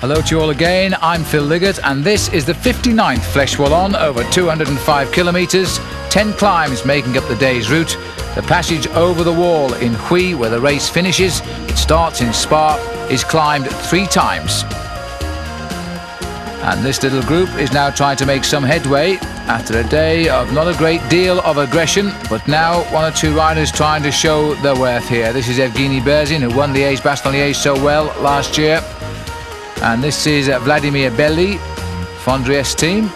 Hello to you all again, I'm Phil Liggett and this is the 59th Fleche Wallonne over 205 kilometres, 10 climbs making up the day's route. The passage over the wall in Huy, where the race finishes, it starts in Spa, is climbed 3 times. And this little group is now trying to make some headway after a day of not a great deal of aggression, but now 1 or 2 riders trying to show their worth here. This is Evgeny Berzin, who won Liège-Bastogne-Liège so well last year. And this is Vladimir Belli, Fondriest team.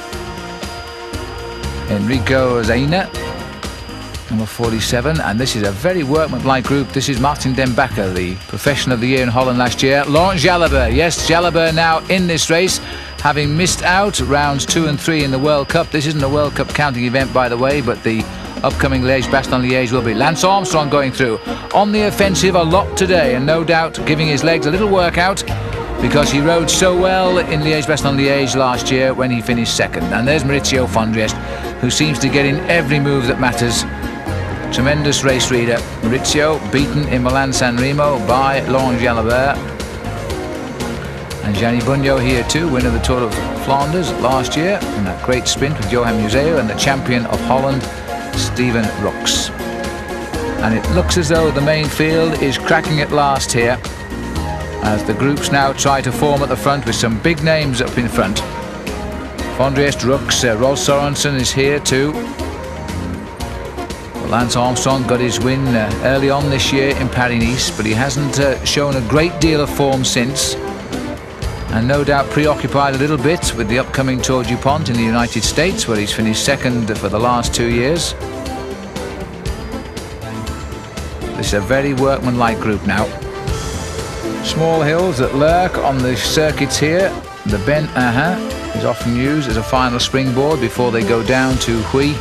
Enrico Zaina, number 47. And this is a very workmanlike group. This is Martin Den Bakker, the Professional of the Year in Holland last year. Laurent Jalabert, yes, Jalabert now in this race, having missed out rounds 2 and 3 in the World Cup. This isn't a World Cup counting event, by the way, but the upcoming Liège-Bastogne-Liège will be. Lance Armstrong going through on the offensive a lot today, and no doubt giving his legs a little workout, because he rode so well in Liège-Bastogne-Liège last year when he finished second. And there's Maurizio Fondriest, who seems to get in every move that matters. Tremendous race reader. Maurizio beaten in Milan-San Remo by Laurent Jalabert. And Gianni Bugno here too, winner of the Tour of Flanders last year in that great sprint with Johan Museeuw, and the champion of Holland, Steven Rooks. And it looks as though the main field is cracking at last here, as the groups now try to form at the front with some big names up in front. Fondriest, Rooks, Rolf Sorensen is here too. Well, Lance Armstrong got his win early on this year in Paris-Nice, but he hasn't shown a great deal of form since, and no doubt preoccupied a little bit with the upcoming Tour du Pont in the United States, where he's finished second for the last 2 years. This is a very workmanlike group now. Small hills that lurk on the circuits here. The Ben is often used as a final springboard before they go down to Huy,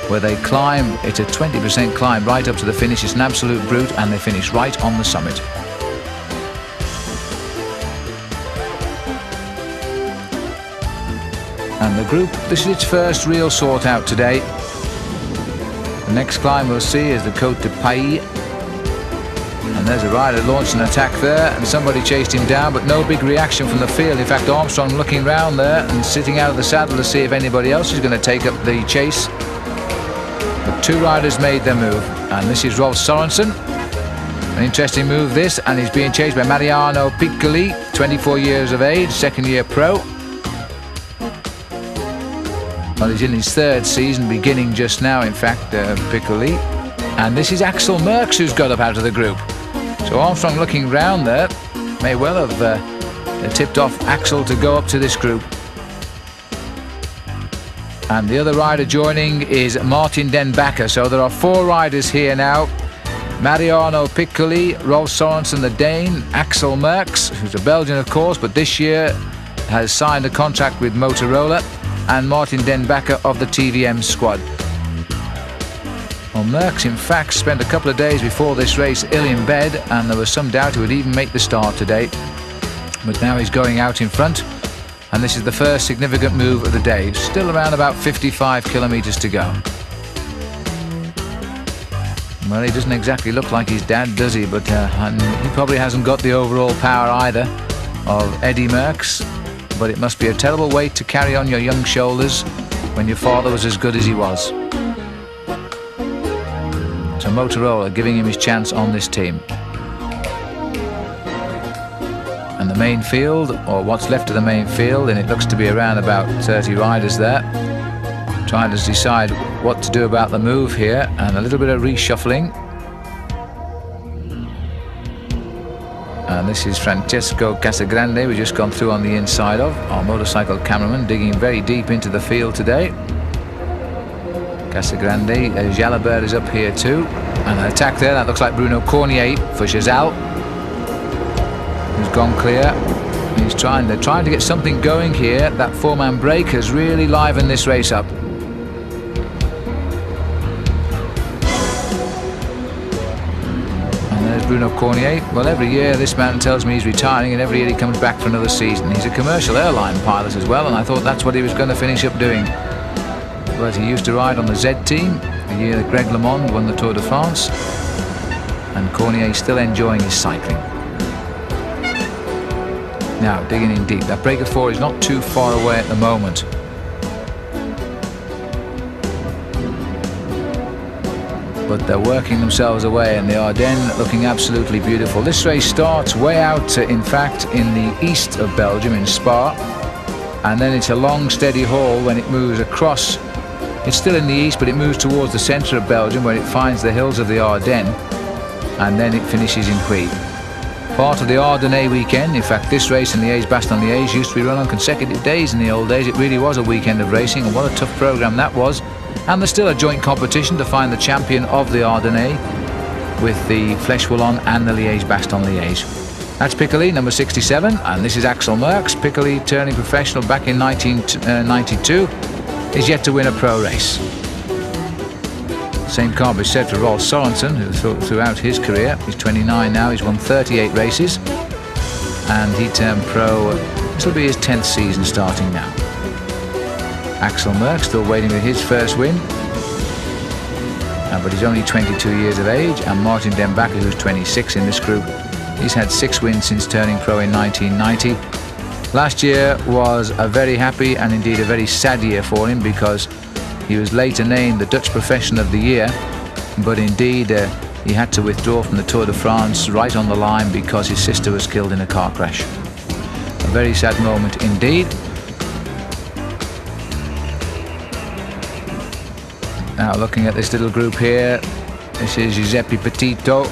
where they climb. It's a 20% climb right up to the finish. It's an absolute brute, and they finish right on the summit. And the group, this is its first real sort out today. The next climb we'll see is the Côte de Paille. And there's a rider launched an attack there, and somebody chased him down, but no big reaction from the field. In fact, Armstrong looking round there and sitting out of the saddle to see if anybody else is going to take up the chase. But 2 riders made their move, and this is Rolf Sorensen. An interesting move this, and he's being chased by Mariano Piccoli, 24 years of age, second-year pro. Well, he's in his 3rd season, beginning just now, in fact, Piccoli. And this is Axel Merckx, who's got up out of the group. So Armstrong looking round there, may well have tipped off Axel to go up to this group. And the other rider joining is Martin Den Bakker. So there are 4 riders here now. Mariano Piccoli, Rolf Sorensen the Dane, Axel Merckx, who's a Belgian of course, but this year has signed a contract with Motorola, and Martin Den Bakker of the TVM squad. Well, Merckx, in fact, spent a couple of days before this race ill in bed, and there was some doubt he would even make the start today. But now he's going out in front, and this is the first significant move of the day. Still around about 55 kilometres to go. Well, he doesn't exactly look like his dad, does he? But he probably hasn't got the overall power either of Eddy Merckx. But it must be a terrible weight to carry on your young shoulders when your father was as good as he was. So Motorola giving him his chance on this team. And the main field, or what's left of the main field, and it looks to be around about 30 riders there, trying to decide what to do about the move here, and a little bit of reshuffling. And this is Francesco Casagrande we've just gone through on the inside of, our motorcycle cameraman, digging very deep into the field today. Casagrande, Jalabert is up here too, and an attack there, that looks like Bruno Cornier for Chazal, who's gone clear. They're trying to get something going here. That four-man break has really livened this race up. And there's Bruno Cornier. Well, every year this man tells me he's retiring, and every year he comes back for another season. He's a commercial airline pilot as well, and I thought that's what he was going to finish up doing. But he used to ride on the Z team the year that Greg LeMond won the Tour de France, and Cornier is still enjoying his cycling. Now digging in deep. That break of 4 is not too far away at the moment. But they're working themselves away, and the Ardennes looking absolutely beautiful. This race starts way out, in fact, in the east of Belgium, in Spa, and then it's a long steady haul when it moves across. It's still in the east, but it moves towards the centre of Belgium, where it finds the hills of the Ardennes, and then it finishes in Huy. Part of the Ardennes weekend. In fact, this race in Liège-Bastogne-Liège used to be run on consecutive days in the old days. It really was a weekend of racing, and what a tough programme that was. And there's still a joint competition to find the champion of the Ardennes with the Fleche Wallonne and the Liège-Bastogne-Liège. That's Piccoli, number 67, and this is Axel Merckx. Piccoli, turning professional back in 1992, is yet to win a pro race. Same can't be said for Rolf Sorensen, who throughout his career, he's 29 now, he's won 38 races, and he turned pro. This will be his 10th season starting now. Axel Merckx still waiting for his first win, but he's only 22 years of age, and Martin Den Bakker, who's 26 in this group, he's had 6 wins since turning pro in 1990. Last year was a very happy and indeed a very sad year for him, because he was later named the Dutch Professional of the Year, but indeed he had to withdraw from the Tour de France right on the line because his sister was killed in a car crash. A very sad moment indeed. Now looking at this little group here, this is Giuseppe Petito,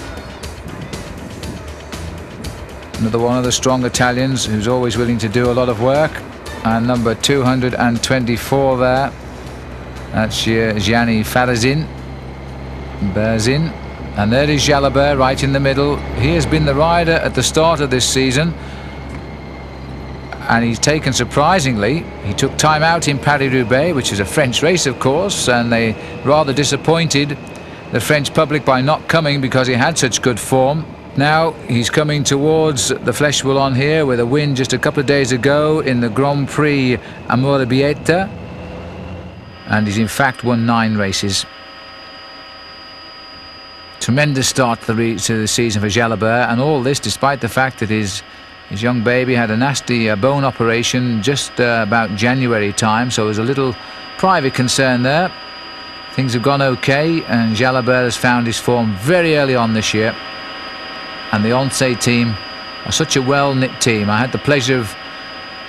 another one of the strong Italians who's always willing to do a lot of work, and number 224 there, that's Gianni Berzin, and there is Jalabert right in the middle. He has been the rider at the start of this season, and he's taken, surprisingly, he took time out in Paris-Roubaix, which is a French race of course, and they rather disappointed the French public by not coming because he had such good form. Now he's coming towards the Fleche Wallonne here with a win just a couple of days ago in the Grand Prix Amorebieta, and he's in fact won 9 races. Tremendous start to the season for Jalabert, and all this despite the fact that his young baby had a nasty bone operation just about January time, so there's a little private concern there. Things have gone okay, and Jalabert has found his form very early on this year. And the Once team are such a well-knit team. I had the pleasure of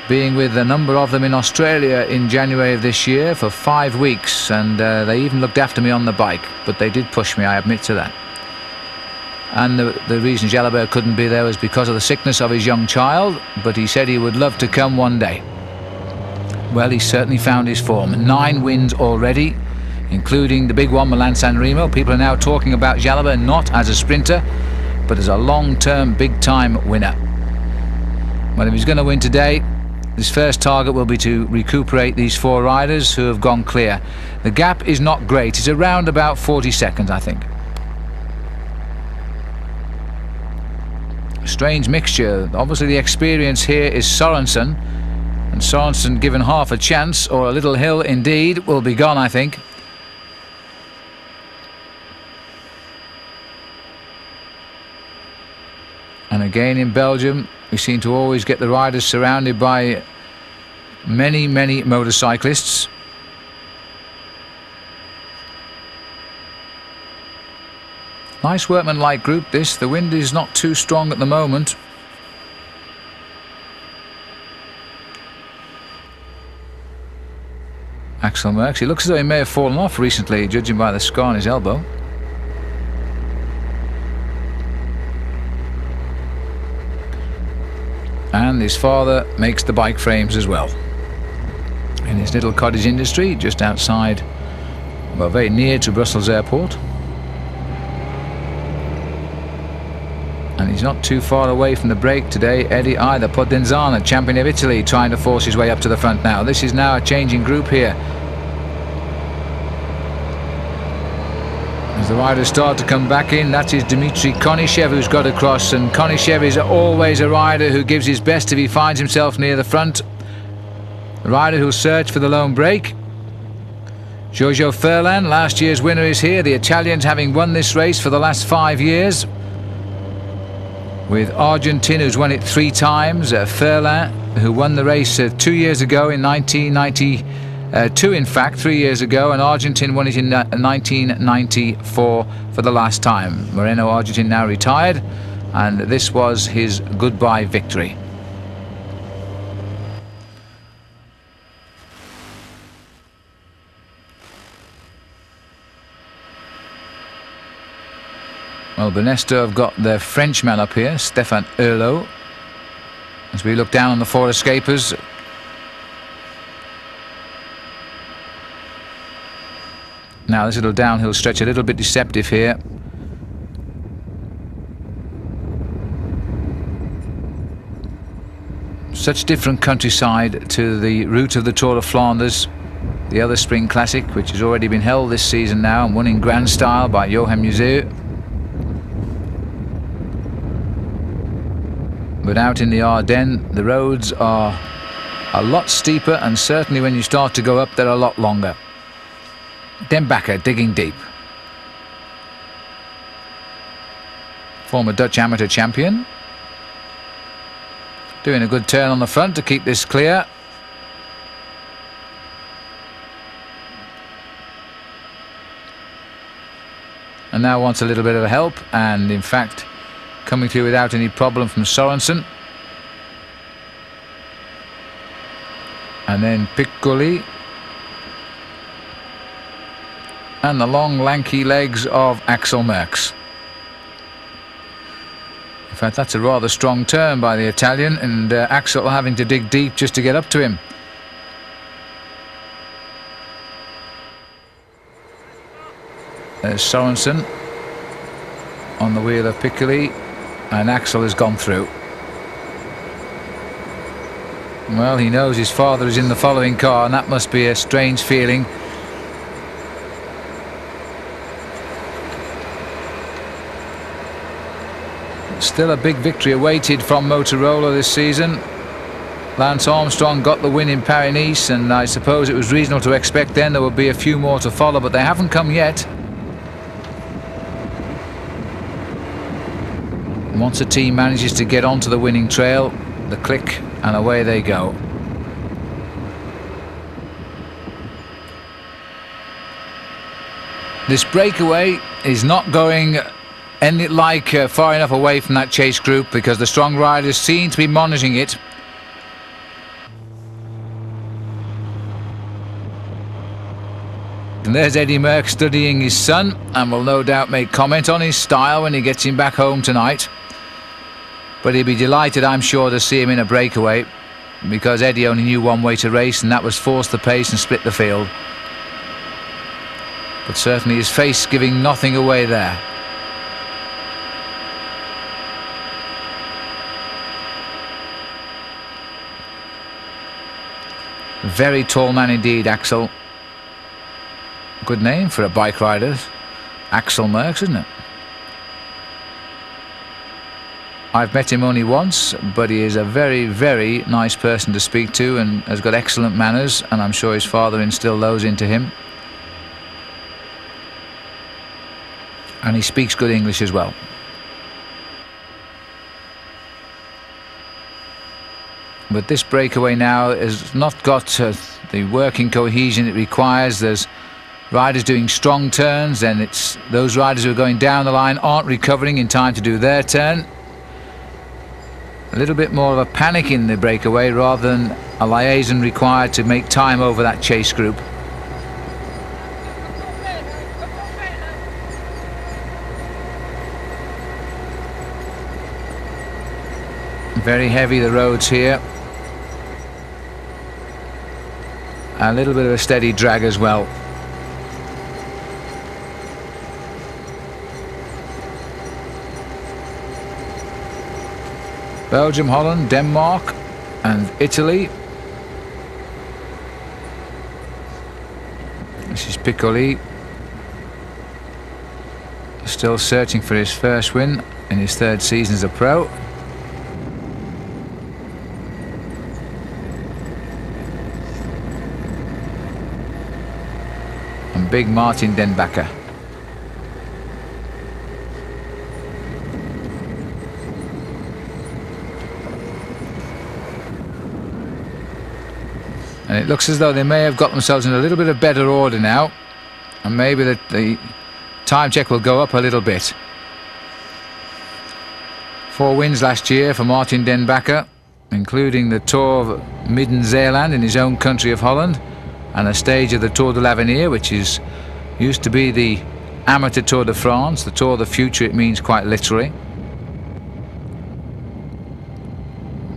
being with a number of them in Australia in January of this year for 5 weeks, and they even looked after me on the bike, but they did push me, I admit to that. And the reason Jalabert couldn't be there was because of the sickness of his young child, but he said he would love to come one day. Well, he certainly found his form. 9 wins already, including the big one, Milan-San Remo. People are now talking about Jalabert not as a sprinter, but as a long-term, big-time winner. Well, if he's going to win today, his first target will be to recuperate these 4 riders who have gone clear. The gap is not great. It's around about 40 seconds, I think. Strange mixture. Obviously the experience here is Sorensen, and Sorensen, given half a chance, or a little hill indeed, will be gone, I think. And again in Belgium we seem to always get the riders surrounded by many motorcyclists. Nice workmanlike group this. The wind is not too strong at the moment. Axel Merckx. He looks as though he may have fallen off recently, judging by the scar on his elbow. And his father makes the bike frames as well. In his little cottage industry just outside, well, very near to Brussels Airport. And he's not too far away from the break today, Eddie either. Podenzana, champion of Italy, trying to force his way up to the front now. This is now a changing group here, as the riders start to come back in. That is Dmitry Konishev who's got across, and Konishev is always a rider who gives his best if he finds himself near the front. A rider who'll search for the lone break. Giorgio Furlan, last year's winner, is here. The Italians having won this race for the last 5 years, with Argentin, who's won it 3 times, Furlan, who won the race 2 years ago in 1992, in fact, 3 years ago, and Argentin won it in 1994 for the last time. Moreno Argentin now retired, and this was his goodbye victory. Well, Benesto have got their Frenchman up here, Stéphane Erlo, as we look down on the 4 escapers. Now this little downhill stretch a little bit deceptive here. Such different countryside to the route of the Tour of Flanders, the other spring classic, which has already been held this season now and won in grand style by Johan Museeuw. But out in the Ardennes, the roads are a lot steeper, and certainly when you start to go up, they're a lot longer. Den Bakker digging deep. Former Dutch amateur champion. Doing a good turn on the front to keep this clear. And now wants a little bit of help, and in fact coming through without any problem from Sorensen. And then Piccoli. And the long lanky legs of Axel Merckx. In fact, that's a rather strong turn by the Italian, and Axel having to dig deep just to get up to him. There's Sorensen on the wheel of Piccoli, and Axel has gone through. Well, he knows his father is in the following car, and that must be a strange feeling. Still a big victory awaited from Motorola this season. Lance Armstrong got the win in Paris-Nice, and I suppose it was reasonable to expect then there would be a few more to follow, but they haven't come yet. Once a team manages to get onto the winning trail, the click, and away they go. This breakaway is not going far enough away from that chase group, because the strong riders seem to be monitoring it. And there's Eddie Merckx studying his son, and will no doubt make comment on his style when he gets him back home tonight. But he'd be delighted, I'm sure, to see him in a breakaway, because Eddie only knew one way to race, and that was force the pace and split the field. But certainly his face giving nothing away there. Very tall man indeed, Axel. Good name for a bike rider. Axel Merckx, isn't it? I've met him only once, but he is a very, very nice person to speak to, and has got excellent manners, and I'm sure his father instilled those into him. And he speaks good English as well. But this breakaway now has not got the working cohesion it requires. There's riders doing strong turns, and it's those riders who are going down the line aren't recovering in time to do their turn. A little bit more of a panic in the breakaway rather than a liaison required to make time over that chase group. Very heavy, the roads here. A little bit of a steady drag as well. Belgium, Holland, Denmark and Italy. This is Piccoli, still searching for his first win in his third season as a pro. And big Martin Denbacker. And it looks as though they may have got themselves in a little bit of better order now, and maybe the time check will go up a little bit. 4 wins last year for Martin Denbacker, including the Tour of Midden-Zeeland in his own country of Holland, and a stage of the Tour de l'Avenir, which used to be the amateur Tour de France, the Tour of the Future it means quite literally.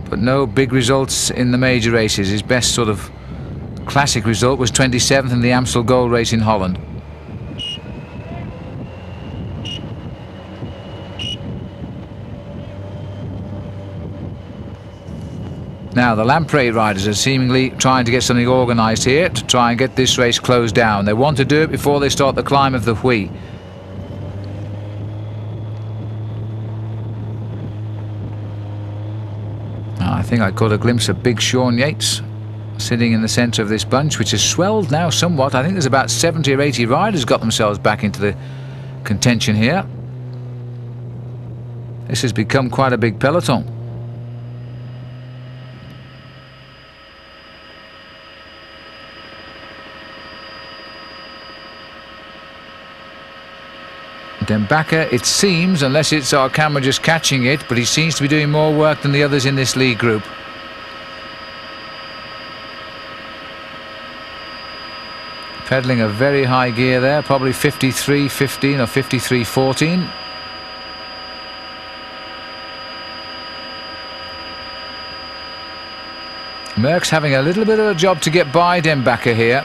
But no big results in the major races. His best sort of classic result was 27th in the Amstel Gold Race in Holland. Now the Lamprey riders are seemingly trying to get something organised here to try and get this race closed down. They want to do it before they start the climb of the Huy. I think I caught a glimpse of big Sean Yates sitting in the centre of this bunch, which has swelled now somewhat. I think there's about 70 or 80 riders got themselves back into the contention here. This has become quite a big peloton. Denbacker, it seems, unless it's our camera just catching it, but he seems to be doing more work than the others in this lead group. Pedaling a very high gear there, probably 53.15 or 53.14. Merckx having a little bit of a job to get by Denbacker here.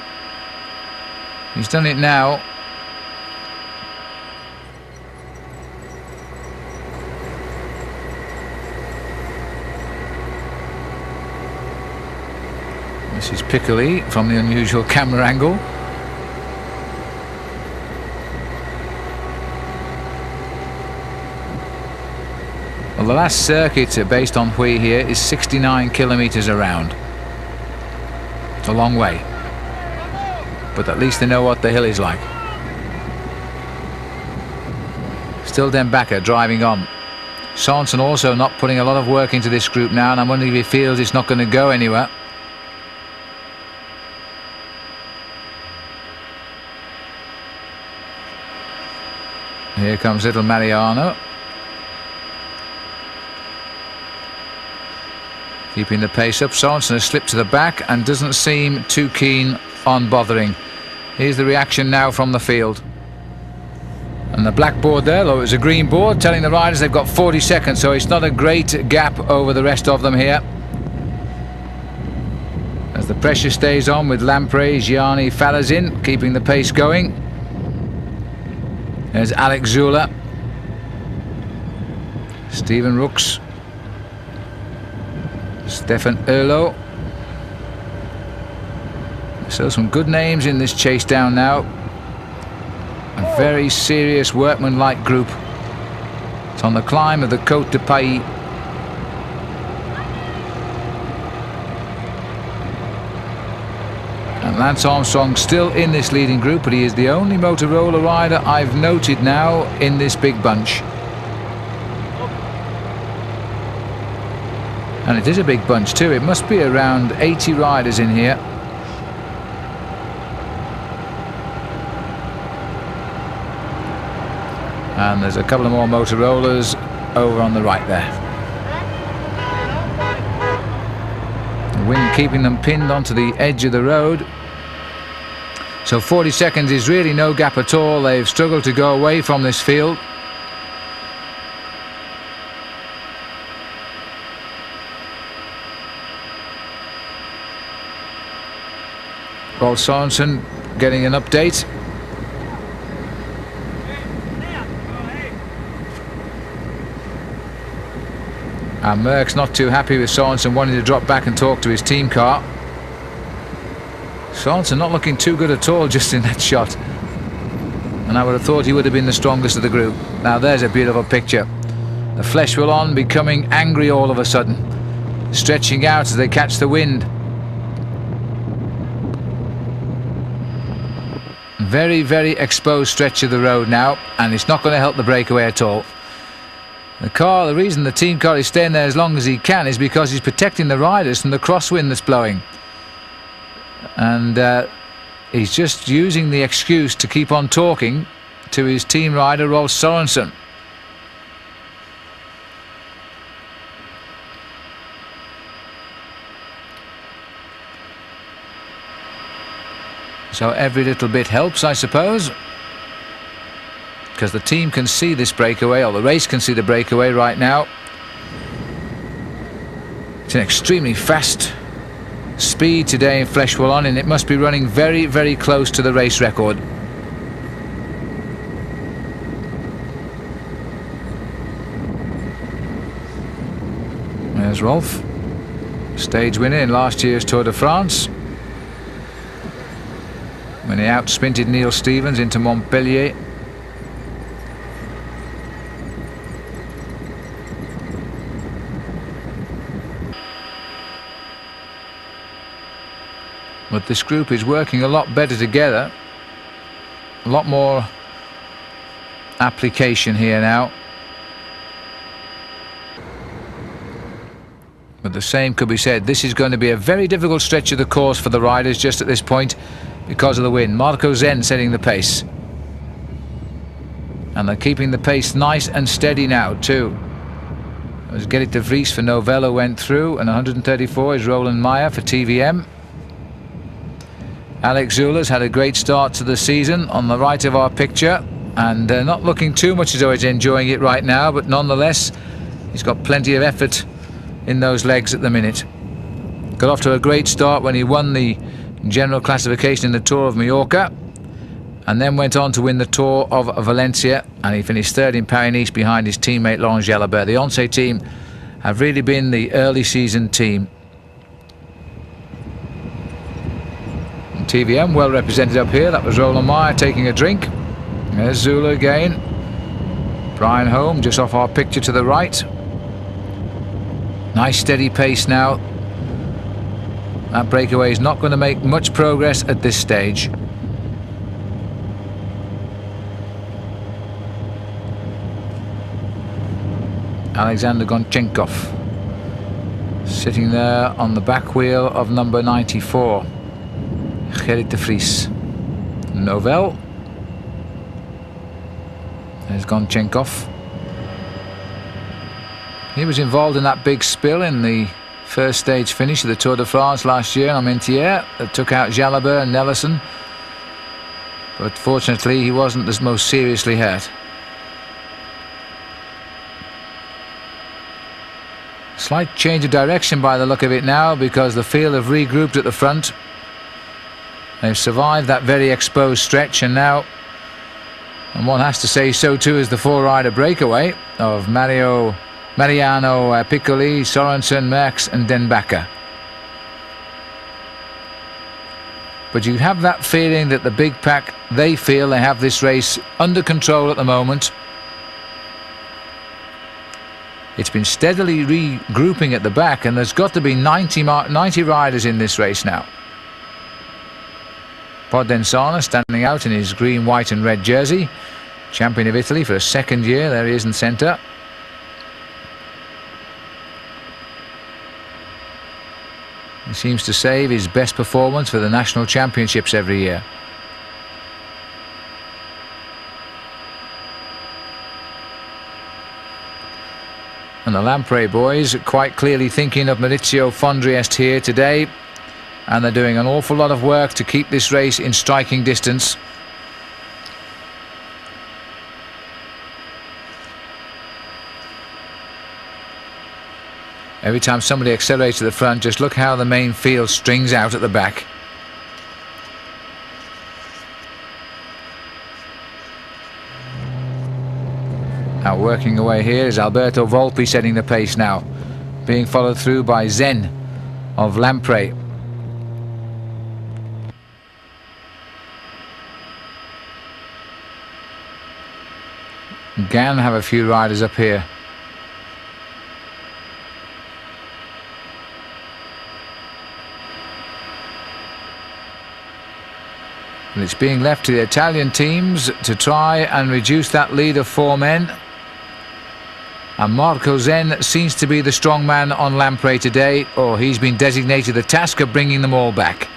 He's done it now. This is Piccoli from the unusual camera angle. Well, the last circuit based on Huy here is 69 kilometres around. It's a long way, but at least they know what the hill is like. Still Denbacker driving on. Sorensen also not putting a lot of work into this group now, and I'm wondering if he feels it's not going to go anywhere. Here comes little Mariano. Keeping the pace up. Sorensen has slipped to the back and doesn't seem too keen on bothering. Here's the reaction now from the field. And the black board there, though it was a green board, telling the riders they've got 40 seconds, so it's not a great gap over the rest of them here. As the pressure stays on with Lamprey, Gianni, Falazin keeping the pace going. There's Alex Zula, Stephen Rooks, Stefan Erlo. So some good names in this chase down now. A very serious workmanlike group. It's on the climb of the Côte de Pays. And Lance Armstrong still in this leading group, but he is the only Motorola rider I've noted now in this big bunch. And it is a big bunch too. It must be around 80 riders in here. And there's a couple of more Motorolas over on the right there. The wind keeping them pinned onto the edge of the road. So 40 seconds is really no gap at all. They've struggled to go away from this field. Rolf Sorensen getting an update. And Merckx not too happy with Sorensen wanting to drop back and talk to his team car. Sorensen not looking too good at all just in that shot. And I would have thought he would have been the strongest of the group. Now there's a beautiful picture. The Fleche Wallonne becoming angry all of a sudden, stretching out as they catch the wind. Very, very exposed stretch of the road now, and it's not going to help the breakaway at all. The reason the team car is staying there as long as he can is because he's protecting the riders from the crosswind that's blowing. And he's just using the excuse to keep on talking to his team rider, Rolf Sorensen. So every little bit helps, I suppose, because the team can see this breakaway, or the race can see the breakaway right now. It's an extremely fast speed today in Fleche Wallonne, and it must be running very, very close to the race record. There's Rolf, stage winner in last year's Tour de France, when he outsprinted Neil Stevens into Montpellier. But this group is working a lot better together. A lot more application here now. But the same could be said. This is going to be a very difficult stretch of the course for the riders just at this point because of the wind. Marco Zen setting the pace. And they're keeping the pace nice and steady now too. As Gerrit de Vries for Novello went through, and 134 is Roland Meyer for TVM. Alex Zula's had a great start to the season on the right of our picture, and not looking too much as though he's enjoying it right now, but nonetheless he's got plenty of effort in those legs at the minute. Got off to a great start when he won the general classification in the Tour of Mallorca, and then went on to win the Tour of Valencia, and he finished third in Paris-Nice behind his teammate Laurent Jalabert. The Once team have really been the early season team. TVM well represented up here. That was Roland Meyer taking a drink. There's Zula again. Brian Holm just off our picture to the right. Nice steady pace now. That breakaway is not going to make much progress at this stage. Alexander Gonchenkov sitting there on the back wheel of number 94. Gerrit de Vries. Novell. There's Gonchenkov. He was involved in that big spill in the first stage finish of the Tour de France last year on Armentières that took out Jalabert and Nelson. But fortunately he wasn't as most seriously hurt. Slight change of direction by the look of it now, because the field have regrouped at the front. They've survived that very exposed stretch, and now, and one has to say so too, is the four-rider breakaway of Mariano Piccoli, Sorensen, Merckx and Den Bakker. But you have that feeling that the big pack, they feel they have this race under control at the moment. It's been steadily regrouping at the back, and there's got to be 90 riders in this race now. Podensana standing out in his green, white and red jersey. Champion of Italy for a second year. There he is in centre. He seems to save his best performance for the national championships every year. And the Lampre boys are quite clearly thinking of Maurizio Fondriest here today. And they're doing an awful lot of work to keep this race in striking distance. Every time somebody accelerates to the front, just look how the main field strings out at the back. Now working away here is Alberto Volpi setting the pace now, being followed through by Zen of Lamprey. Gann have a few riders up here. And it's being left to the Italian teams to try and reduce that lead of 4 men. And Marco Zen seems to be the strong man on Lamprey today, or he's been designated the task of bringing them all back.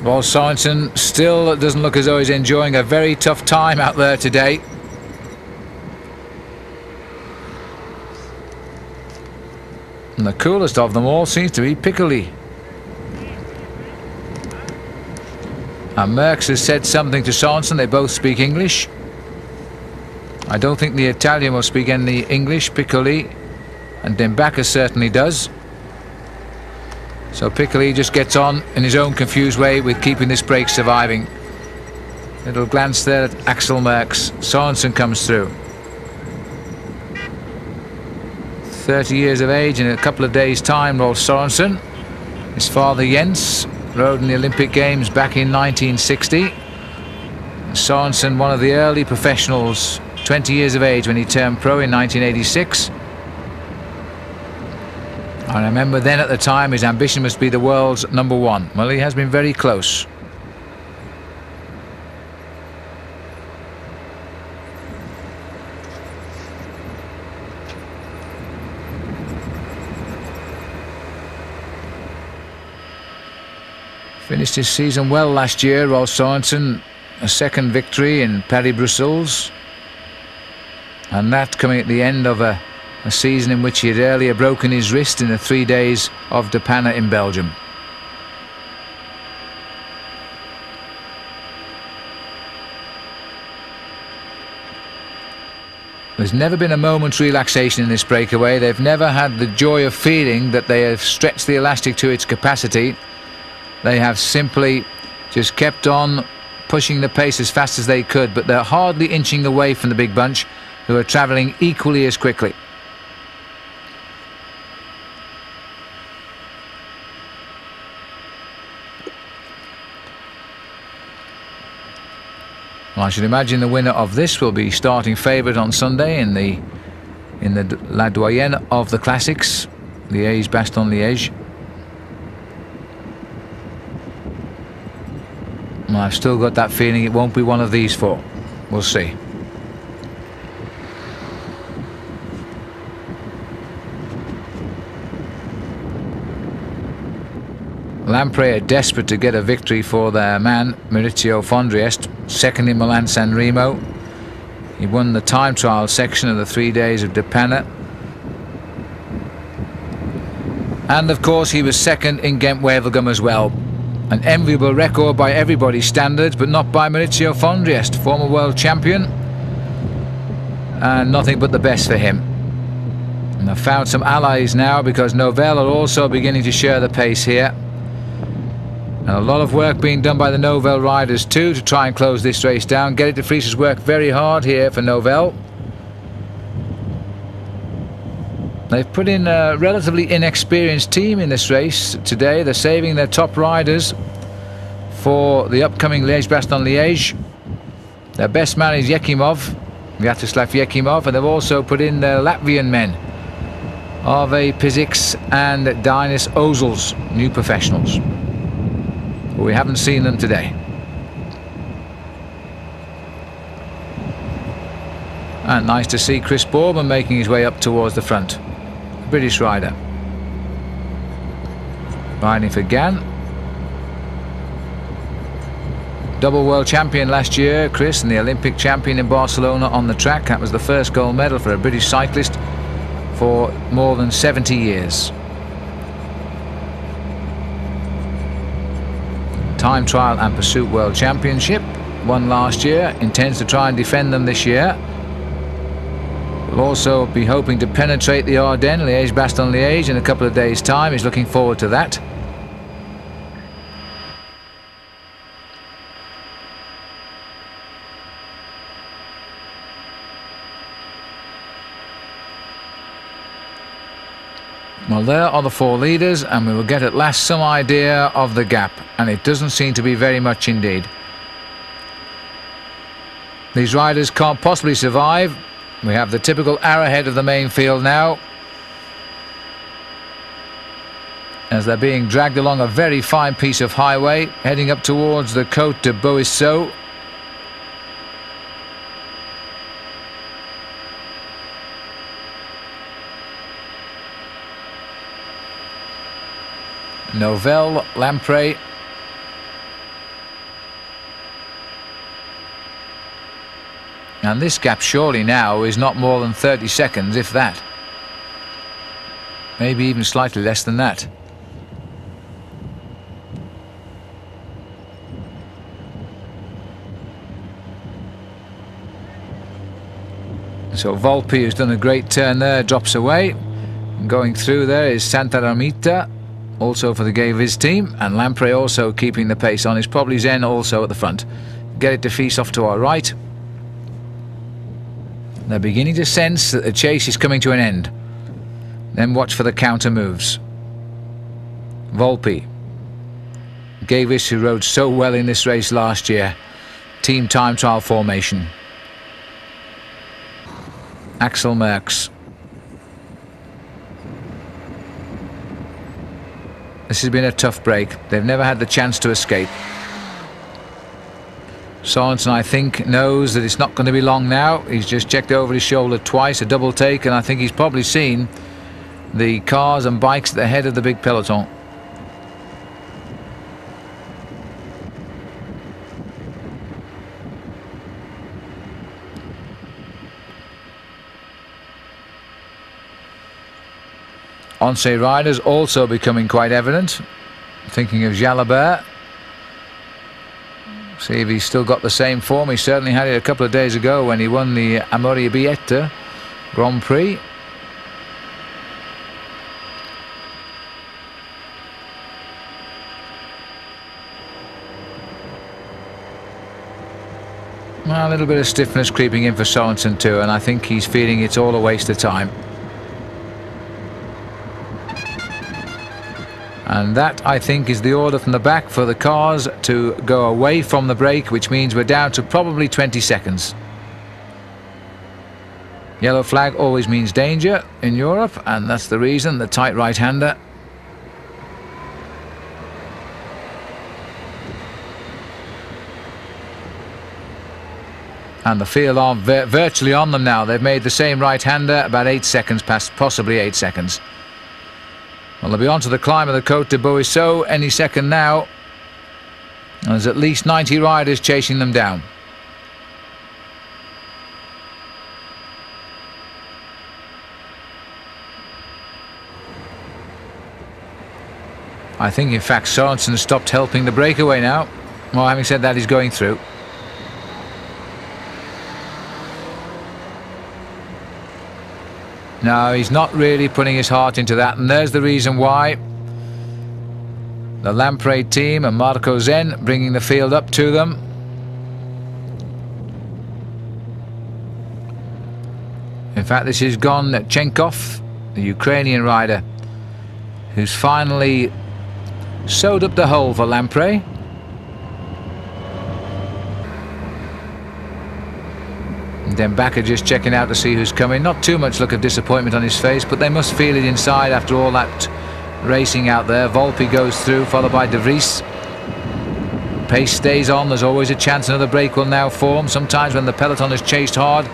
Rolf Sorensen still doesn't look as though he's enjoying a very tough time out there today. And the coolest of them all seems to be Piccoli. And Merckx has said something to Sorensen. They both speak English. I don't think the Italian will speak any English, Piccoli, and Dembacke certainly does. So Piccoli just gets on in his own confused way with keeping this break surviving. Little glance there at Axel Merckx. Sorensen comes through. 30 years of age in a couple of days' time, Rolf Sorensen. His father Jens rode in the Olympic Games back in 1960. Sorensen, one of the early professionals, 20 years of age when he turned pro in 1986. I remember then at the time his ambition was to be the world's #1. Well, he has been very close. Finished his season well last year, Rolf Sorensen. A second victory in Paris-Brussels. And that coming at the end of a season in which he had earlier broken his wrist in the 3 days of De Panne in Belgium. There's never been a moment's relaxation in this breakaway. They've never had the joy of feeling that they have stretched the elastic to its capacity. They have simply just kept on pushing the pace as fast as they could, but they're hardly inching away from the big bunch, who are travelling equally as quickly. Well, I should imagine the winner of this will be starting favourite on Sunday in the La Doyenne of the Classics, Liège-Bastogne-Liège. Well, I've still got that feeling it won't be one of these 4. We'll see. Lamprey are desperate to get a victory for their man, Maurizio Fondriest, second in Milan-San Remo. He won the time trial section of the 3 days of De Panne. And of course he was second in Ghent-Wevelgem as well. An enviable record by everybody's standards, but not by Maurizio Fondriest, former world champion. And nothing but the best for him. And I've found some allies now, because Novell are also beginning to share the pace here. And a lot of work being done by the Novell riders too to try and close this race down. Gerrit de Vries has worked very hard here for Novell. They've put in a relatively inexperienced team in this race today. They're saving their top riders for the upcoming Liège-Bastogne-Liège. Their best man is Yekimov, Vyacheslav Yekimov, and they've also put in their Latvian men, Arve Piziks and Dinis Ozels, new professionals. But we haven't seen them today. And nice to see Chris Boorman making his way up towards the front. British rider. Riding for Gann. Double world champion last year, Chris, and the Olympic champion in Barcelona on the track. That was the first gold medal for a British cyclist for more than 70 years. Time trial and pursuit world championship, won last year, intends to try and defend them this year. Will also be hoping to penetrate the Ardennes, Liège-Bastogne-Liège, in a couple of days' time. He's looking forward to that. Well, there are the four leaders, and we will get at last some idea of the gap, and it doesn't seem to be very much indeed. These riders can't possibly survive. We have the typical arrowhead of the main field now, as they're being dragged along a very fine piece of highway, heading up towards the Côte de Boisseau. Novelle, Lamprey. And this gap surely now is not more than 30 seconds, if that. Maybe even slightly less than that. So Volpi has done a great turn there, drops away. And going through there is Santa Ramita, also for the Gaviz team, and Lamprey also keeping the pace on. Is probably Zen also at the front. Get it to Fils off to our right. They're beginning to sense that the chase is coming to an end. Then watch for the counter moves. Volpi, Gaviz, who rode so well in this race last year. Team time trial formation. Axel Merckx. This has been a tough break. They've never had the chance to escape. Sorensen, I think, knows that it's not going to be long now. He's just checked over his shoulder twice, a double take, and I think he's probably seen the cars and bikes at the head of the big peloton. Once riders also becoming quite evident. Thinking of Jalabert. See if he's still got the same form. He certainly had it a couple of days ago when he won the Amorebieta Grand Prix. Well, a little bit of stiffness creeping in for Sorensen too, and I think he's feeling it's all a waste of time. And that, I think, is the order from the back for the cars to go away from the break, which means we're down to probably 20 seconds. Yellow flag always means danger in Europe, and that's the reason, the tight right-hander. And the field are virtually on them now. They've made the same right-hander about 8 seconds past, possibly 8 seconds. Well, they'll be on to the climb of the Côte de Boisseau any second now. And there's at least 90 riders chasing them down. I think, in fact, Sorensen stopped helping the breakaway now. Well, having said that, he's going through. No, he's not really putting his heart into that, and there's the reason why. The Lamprey team and Marco Zen bringing the field up to them. In fact, this is Gonchenkov, the Ukrainian rider, who's finally sewed up the hole for Lamprey. Dembacke just checking out to see who's coming. Not too much look of disappointment on his face, but they must feel it inside after all that racing out there. Volpi goes through, followed by De Vries. Pace stays on. There's always a chance another break will now form. Sometimes when the peloton is chased hard,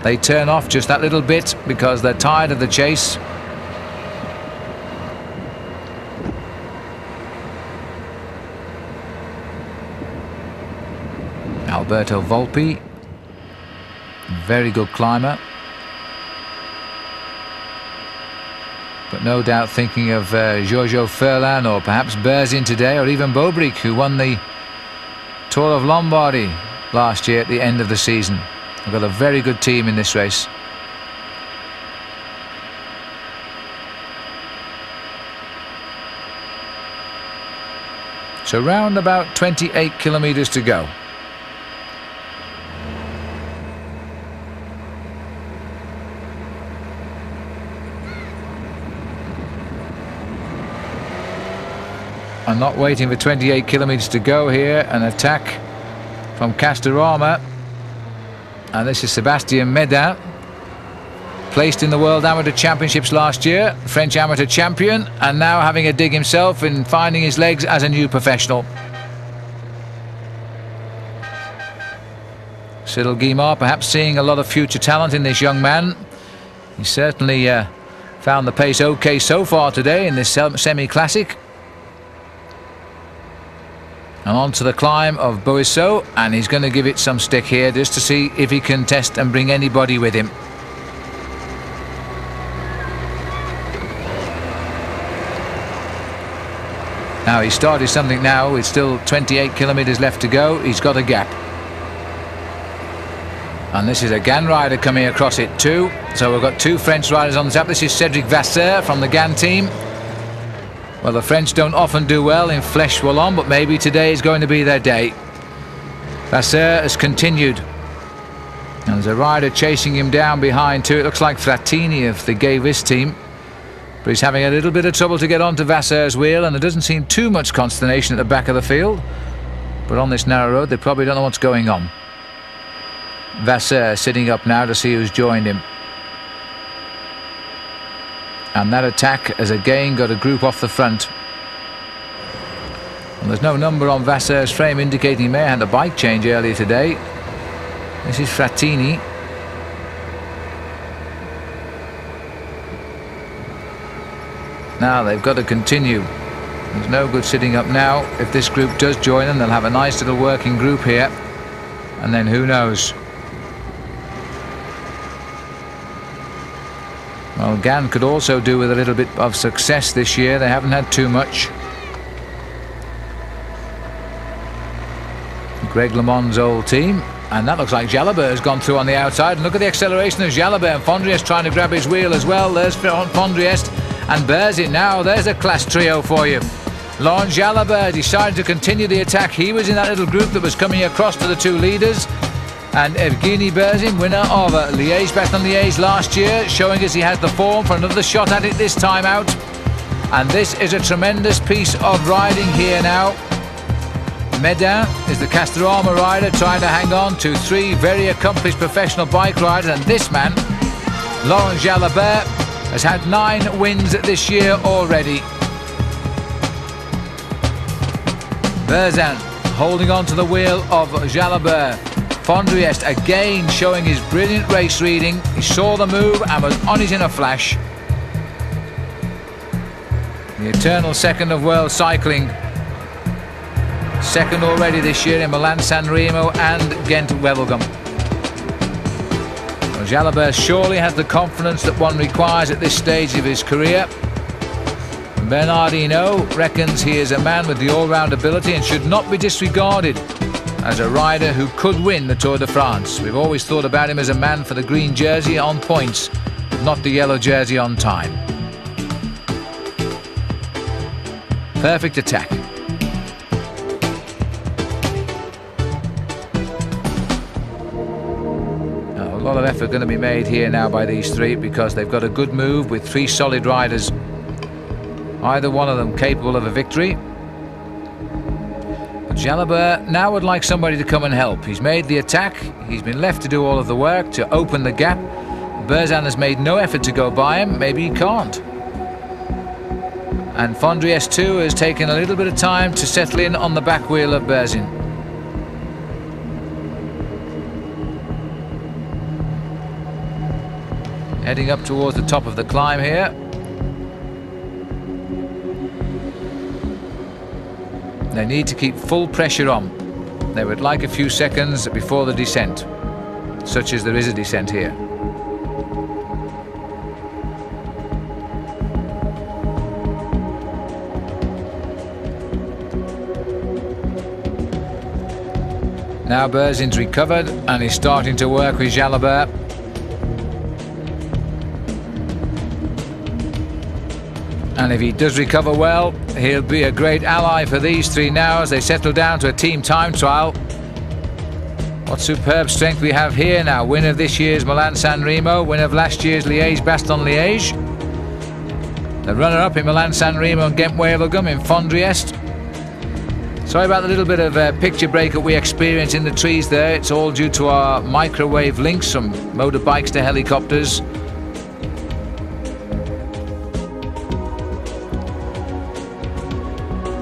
they turn off just that little bit because they're tired of the chase. Alberto Volpi, very good climber, but no doubt thinking of Giorgio Furlan or perhaps Berzin today, or even Bobrick, who won the Tour of Lombardy last year at the end of the season. They've got a very good team in this race. So round about 28 kilometres to go. I'm not waiting for 28 kilometres to go here. An attack from Castorama. And this is Sébastien Médin, placed in the World Amateur Championships last year, French amateur champion, and now having a dig himself in finding his legs as a new professional. Cyril Guimard perhaps seeing a lot of future talent in this young man. He certainly found the pace okay so far today in this semi-classic. And on to the climb of Boisseau, and he's going to give it some stick here just to see if he can test and bring anybody with him. Now he started something now with still 28 kilometres left to go. He's got a gap. And this is a Gann rider coming across it too. So we've got two French riders on the top. This is Cédric Vasseur from the Gann team. Well, the French don't often do well in Fleche Wallonne, but maybe today is going to be their day. Vasseur has continued. And there's a rider chasing him down behind too. It looks like Frattini of the Gavis team. But he's having a little bit of trouble to get onto Vasseur's wheel, and there doesn't seem too much consternation at the back of the field. But on this narrow road, they probably don't know what's going on. Vasseur sitting up now to see who's joined him. And that attack has again got a group off the front. And there's no number on Vasseur's frame indicating he may have had a bike change earlier today. This is Frattini. Now they've got to continue. There's no good sitting up now. If this group does join them, they'll have a nice little working group here. And then who knows? Well, Gann could also do with a little bit of success this year. They haven't had too much. Greg LeMond's old team. And that looks like Jalabert has gone through on the outside. And look at the acceleration of Jalabert. And Fondriest trying to grab his wheel as well. There's Fondriest and Berzin. Now there's a class trio for you. Laurent Jalabert decided to continue the attack. He was in that little group that was coming across to the two leaders. And Evgeny Berzin, winner of Liège-Bastogne-Liège last year, showing us he has the form for another shot at it this time out. And this is a tremendous piece of riding here now. Médin is the Castorama rider trying to hang on to three very accomplished professional bike riders. And this man, Laurent Jalabert, has had 9 wins this year already. Berzin holding on to the wheel of Jalabert. Fondriest again showing his brilliant race reading. He saw the move and was on it in a flash. The eternal second of world cycling. Second already this year in Milan-San Remo and Ghent-Wevelgem. Well, Jalabert surely has the confidence that one requires at this stage of his career. Bernard Hinault reckons he is a man with the all-round ability and should not be disregarded as a rider who could win the Tour de France. We've always thought about him as a man for the green jersey on points, not the yellow jersey on time. Perfect attack. Now, a lot of effort going to be made here now by these three because they've got a good move with 3 solid riders. Either one of them capable of a victory. Jalabert now would like somebody to come and help. He's made the attack. He's been left to do all of the work to open the gap. Berzin has made no effort to go by him. Maybe he can't. And Fondriest too has taken a little bit of time to settle in on the back wheel of Berzin. Heading up towards the top of the climb here. They need to keep full pressure on. They would like a few seconds before the descent, such as there is a descent here. Now Berzin's recovered and is starting to work with Jalabert. And if he does recover well, he'll be a great ally for these three now as they settle down to a team time trial. What superb strength we have here now. Winner of this year's Milan-San Remo, winner of last year's Liège-Bastogne-Liège. The runner-up in Milan-San Remo and Ghent-Wevelgem in Fondriest. Sorry about the little bit of picture break-up we experienced in the trees there. It's all due to our microwave links from motorbikes to helicopters.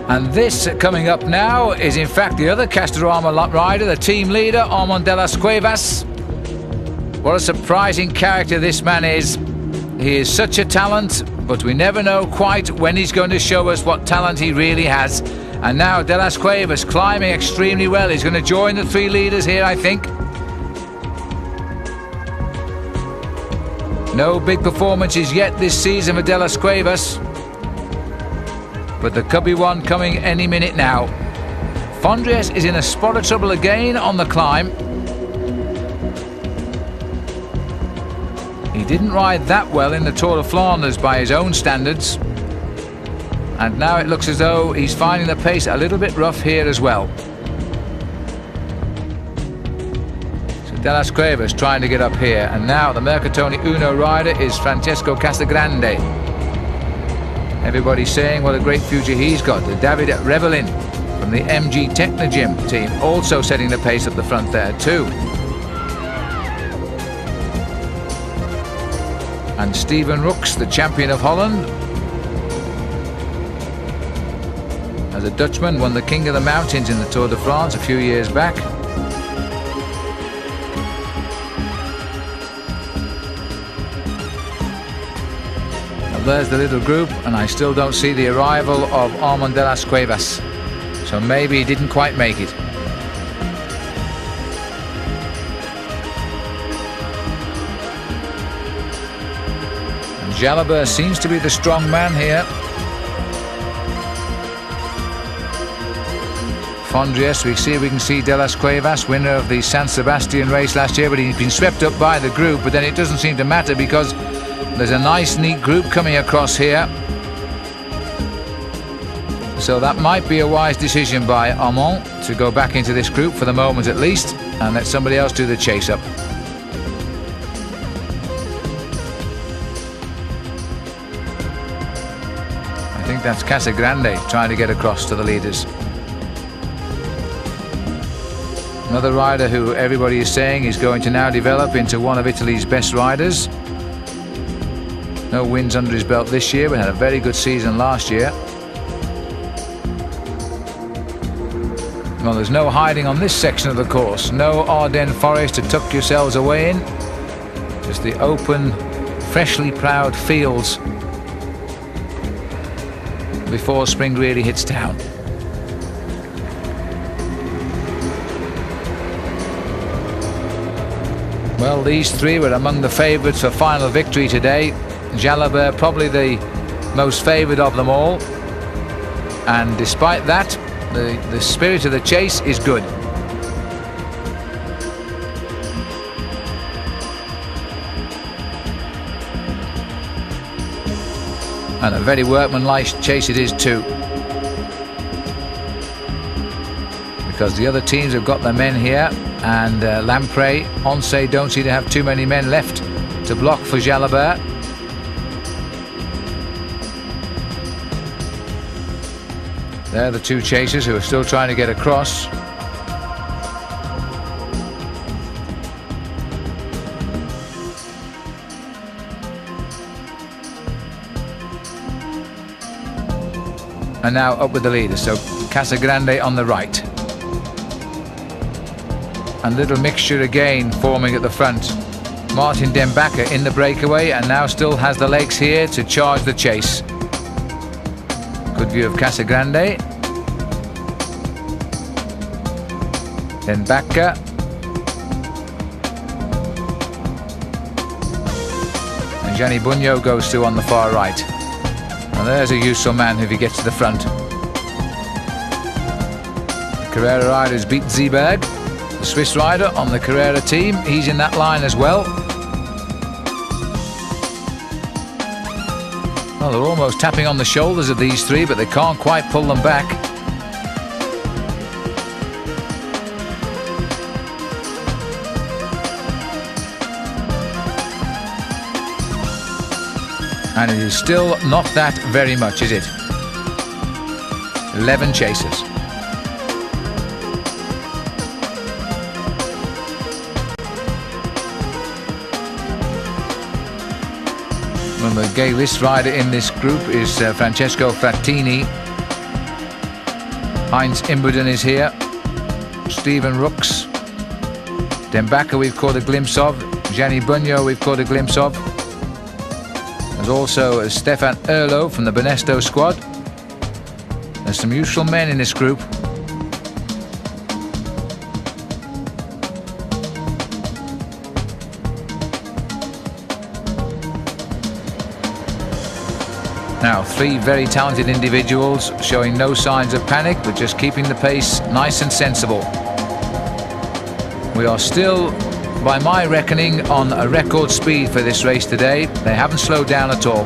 And this coming up now is in fact the other Castorama rider, the team leader, Armand de las Cuevas. What a surprising character this man is. He is such a talent, but we never know quite when he's going to show us what talent he really has. And now de las Cuevas climbing extremely well. He's going to join the three leaders here, I think. No big performances yet this season for de las Cuevas, but there could be one coming any minute now. Fondriest is in a spot of trouble again on the climb. He didn't ride that well in the Tour de Flanders by his own standards. And now it looks as though he's finding the pace a little bit rough here as well. So de las Cuevas trying to get up here. And now the Mercatoni Uno rider is Francesco Casagrande. Everybody's saying what a great future he's got. The David Revelin from the MG Technogym team also setting the pace up the front there too. And Steven Rooks, the champion of Holland, as a Dutchman, won the King of the Mountains in the Tour de France a few years back. There's the little group, and I still don't see the arrival of Armand de las Cuevas, so maybe he didn't quite make it. And Jalabert seems to be the strong man here. Fondriest, we can see de las Cuevas, winner of the San Sebastian race last year, but he's been swept up by the group. But then it doesn't seem to matter because there's a nice neat group coming across here. So that might be a wise decision by Armand to go back into this group for the moment at least and let somebody else do the chase up. I think that's Casagrande trying to get across to the leaders. Another rider who everybody is saying is going to now develop into one of Italy's best riders. No wins under his belt this year, but had a very good season last year. Well, there's no hiding on this section of the course. No Ardennes forest to tuck yourselves away in. Just the open, freshly ploughed fields before spring really hits town. Well, these three were among the favourites for final victory today. Jalabert probably the most favoured of them all, and despite that the spirit of the chase is good. And a very workmanlike chase it is too, because the other teams have got their men here, and Lamprey, Once don't seem to have too many men left to block for Jalabert. They're the two chasers who are still trying to get across. And now up with the leaders, so Casagrande on the right. And little mixture again forming at the front. Martin Den Bakker in the breakaway and now still has the legs here to charge the chase. Good view of Casagrande. Den Bakker. And Gianni Bugno goes through on the far right. And there's a useful man if he gets to the front. The Carrera riders beat Zeeberg. The Swiss rider on the Carrera team, he's in that line as well. Well, they're almost tapping on the shoulders of these three, but they can't quite pull them back. And it is still not that very much, is it? 11 chasers. Well, the gay list rider in this group is Francesco Frattini. Heinz Imbuden is here. Stephen Rooks. Dembaka we've caught a glimpse of. Gianni Bugno we've caught a glimpse of. There's also Stefan Erlo from the Benesto squad. There's some useful men in this group. Now, three very talented individuals showing no signs of panic, but just keeping the pace nice and sensible. We are still, by my reckoning, on a record speed for this race today. They haven't slowed down at all.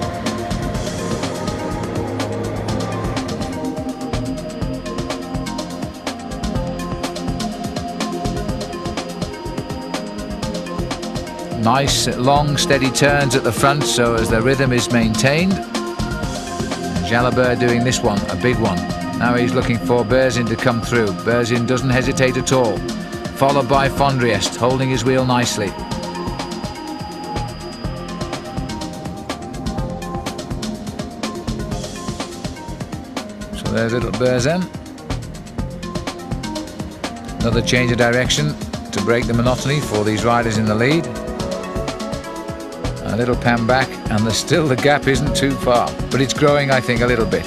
Nice, long, steady turns at the front so as the rhythm is maintained. Jalabert doing this one, a big one. Now he's looking for Berzin to come through. Berzin doesn't hesitate at all. Followed by Fondriest, holding his wheel nicely. So there's little Berzin. Another change of direction to break the monotony for these riders in the lead. A little pan back, and still the gap isn't too far, but it's growing, I think, a little bit.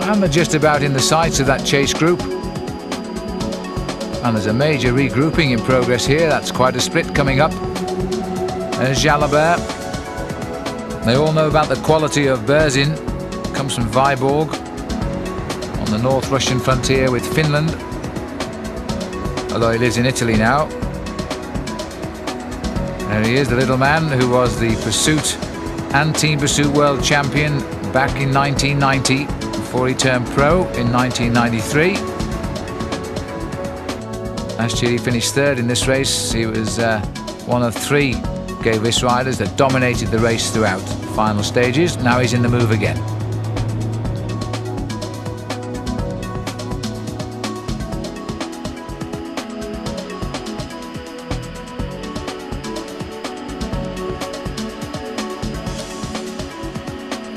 And they're just about in the sights of that chase group. And there's a major regrouping in progress here. That's quite a split coming up. There's Jalabert. They all know about the quality of Berzin. Comes from Vyborg on the North Russian frontier with Finland, although he lives in Italy now. There he is, the little man who was the Pursuit and Team Pursuit World Champion back in 1990 before he turned pro in 1993. Last year he finished third in this race. He was one of three gay list riders that dominated the race throughout the final stages. Now he's in the move again.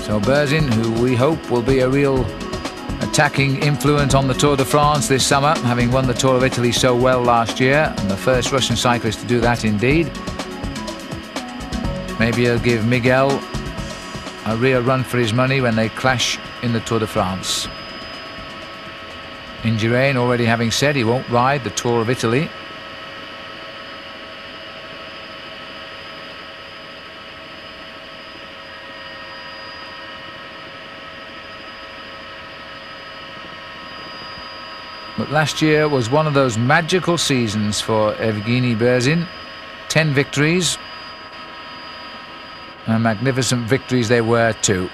So Berzin, who we hope will be a real attacking influence on the Tour de France this summer, having won the Tour of Italy so well last year, and the first Russian cyclist to do that indeed. Maybe he'll give Miguel a real run for his money when they clash in the Tour de France. Indurain already having said he won't ride the Tour of Italy. But last year was one of those magical seasons for Evgeny Berzin. 10 victories. And magnificent victories they were too.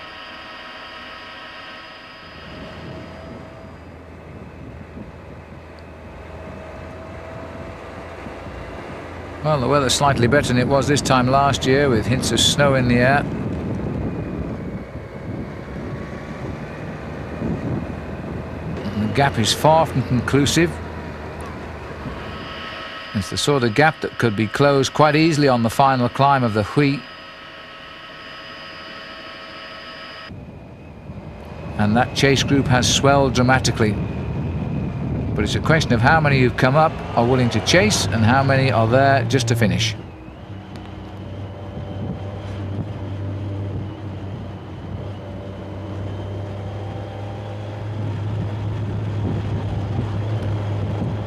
Well, the weather's slightly better than it was this time last year, with hints of snow in the air. And the gap is far from conclusive. It's the sort of gap that could be closed quite easily on the final climb of the Huy. And that chase group has swelled dramatically. But it's a question of how many who've come up are willing to chase and how many are there just to finish.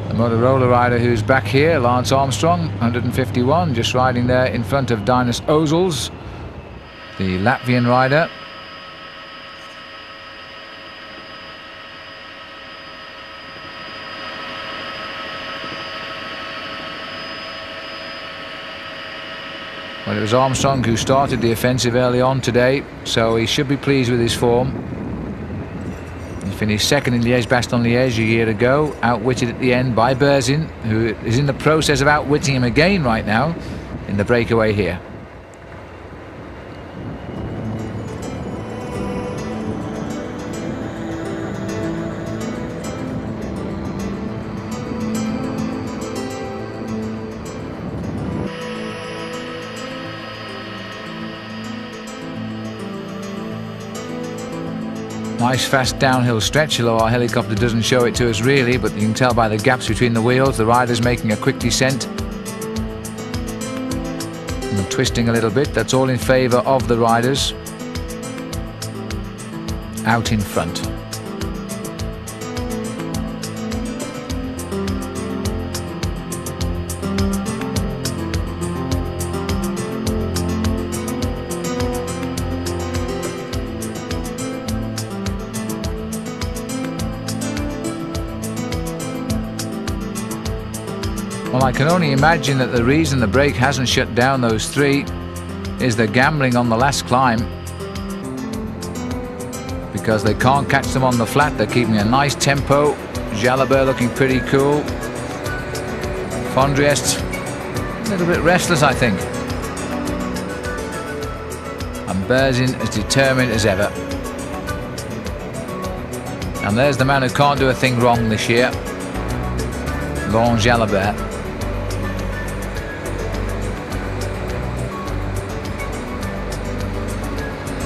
The Motorola rider who's back here, Lance Armstrong, 151, just riding there in front of Dinas Ozels, the Latvian rider. Well, it was Armstrong who started the offensive early on today, so he should be pleased with his form. He finished second in Liège-Bastogne-Liège a year ago, outwitted at the end by Berzin, who is in the process of outwitting him again right now in the breakaway here. Nice fast downhill stretch, although our helicopter doesn't show it to us really, but you can tell by the gaps between the wheels the rider's making a quick descent and twisting a little bit. That's all in favour of the riders out in front. Well, I can only imagine that the reason the brake hasn't shut down those three is the gambling on the last climb, because they can't catch them on the flat. They're keeping a nice tempo. Jalabert looking pretty cool. Fondriest a little bit restless, I think. And Berzin as determined as ever. And there's the man who can't do a thing wrong this year, Laurent Jalabert.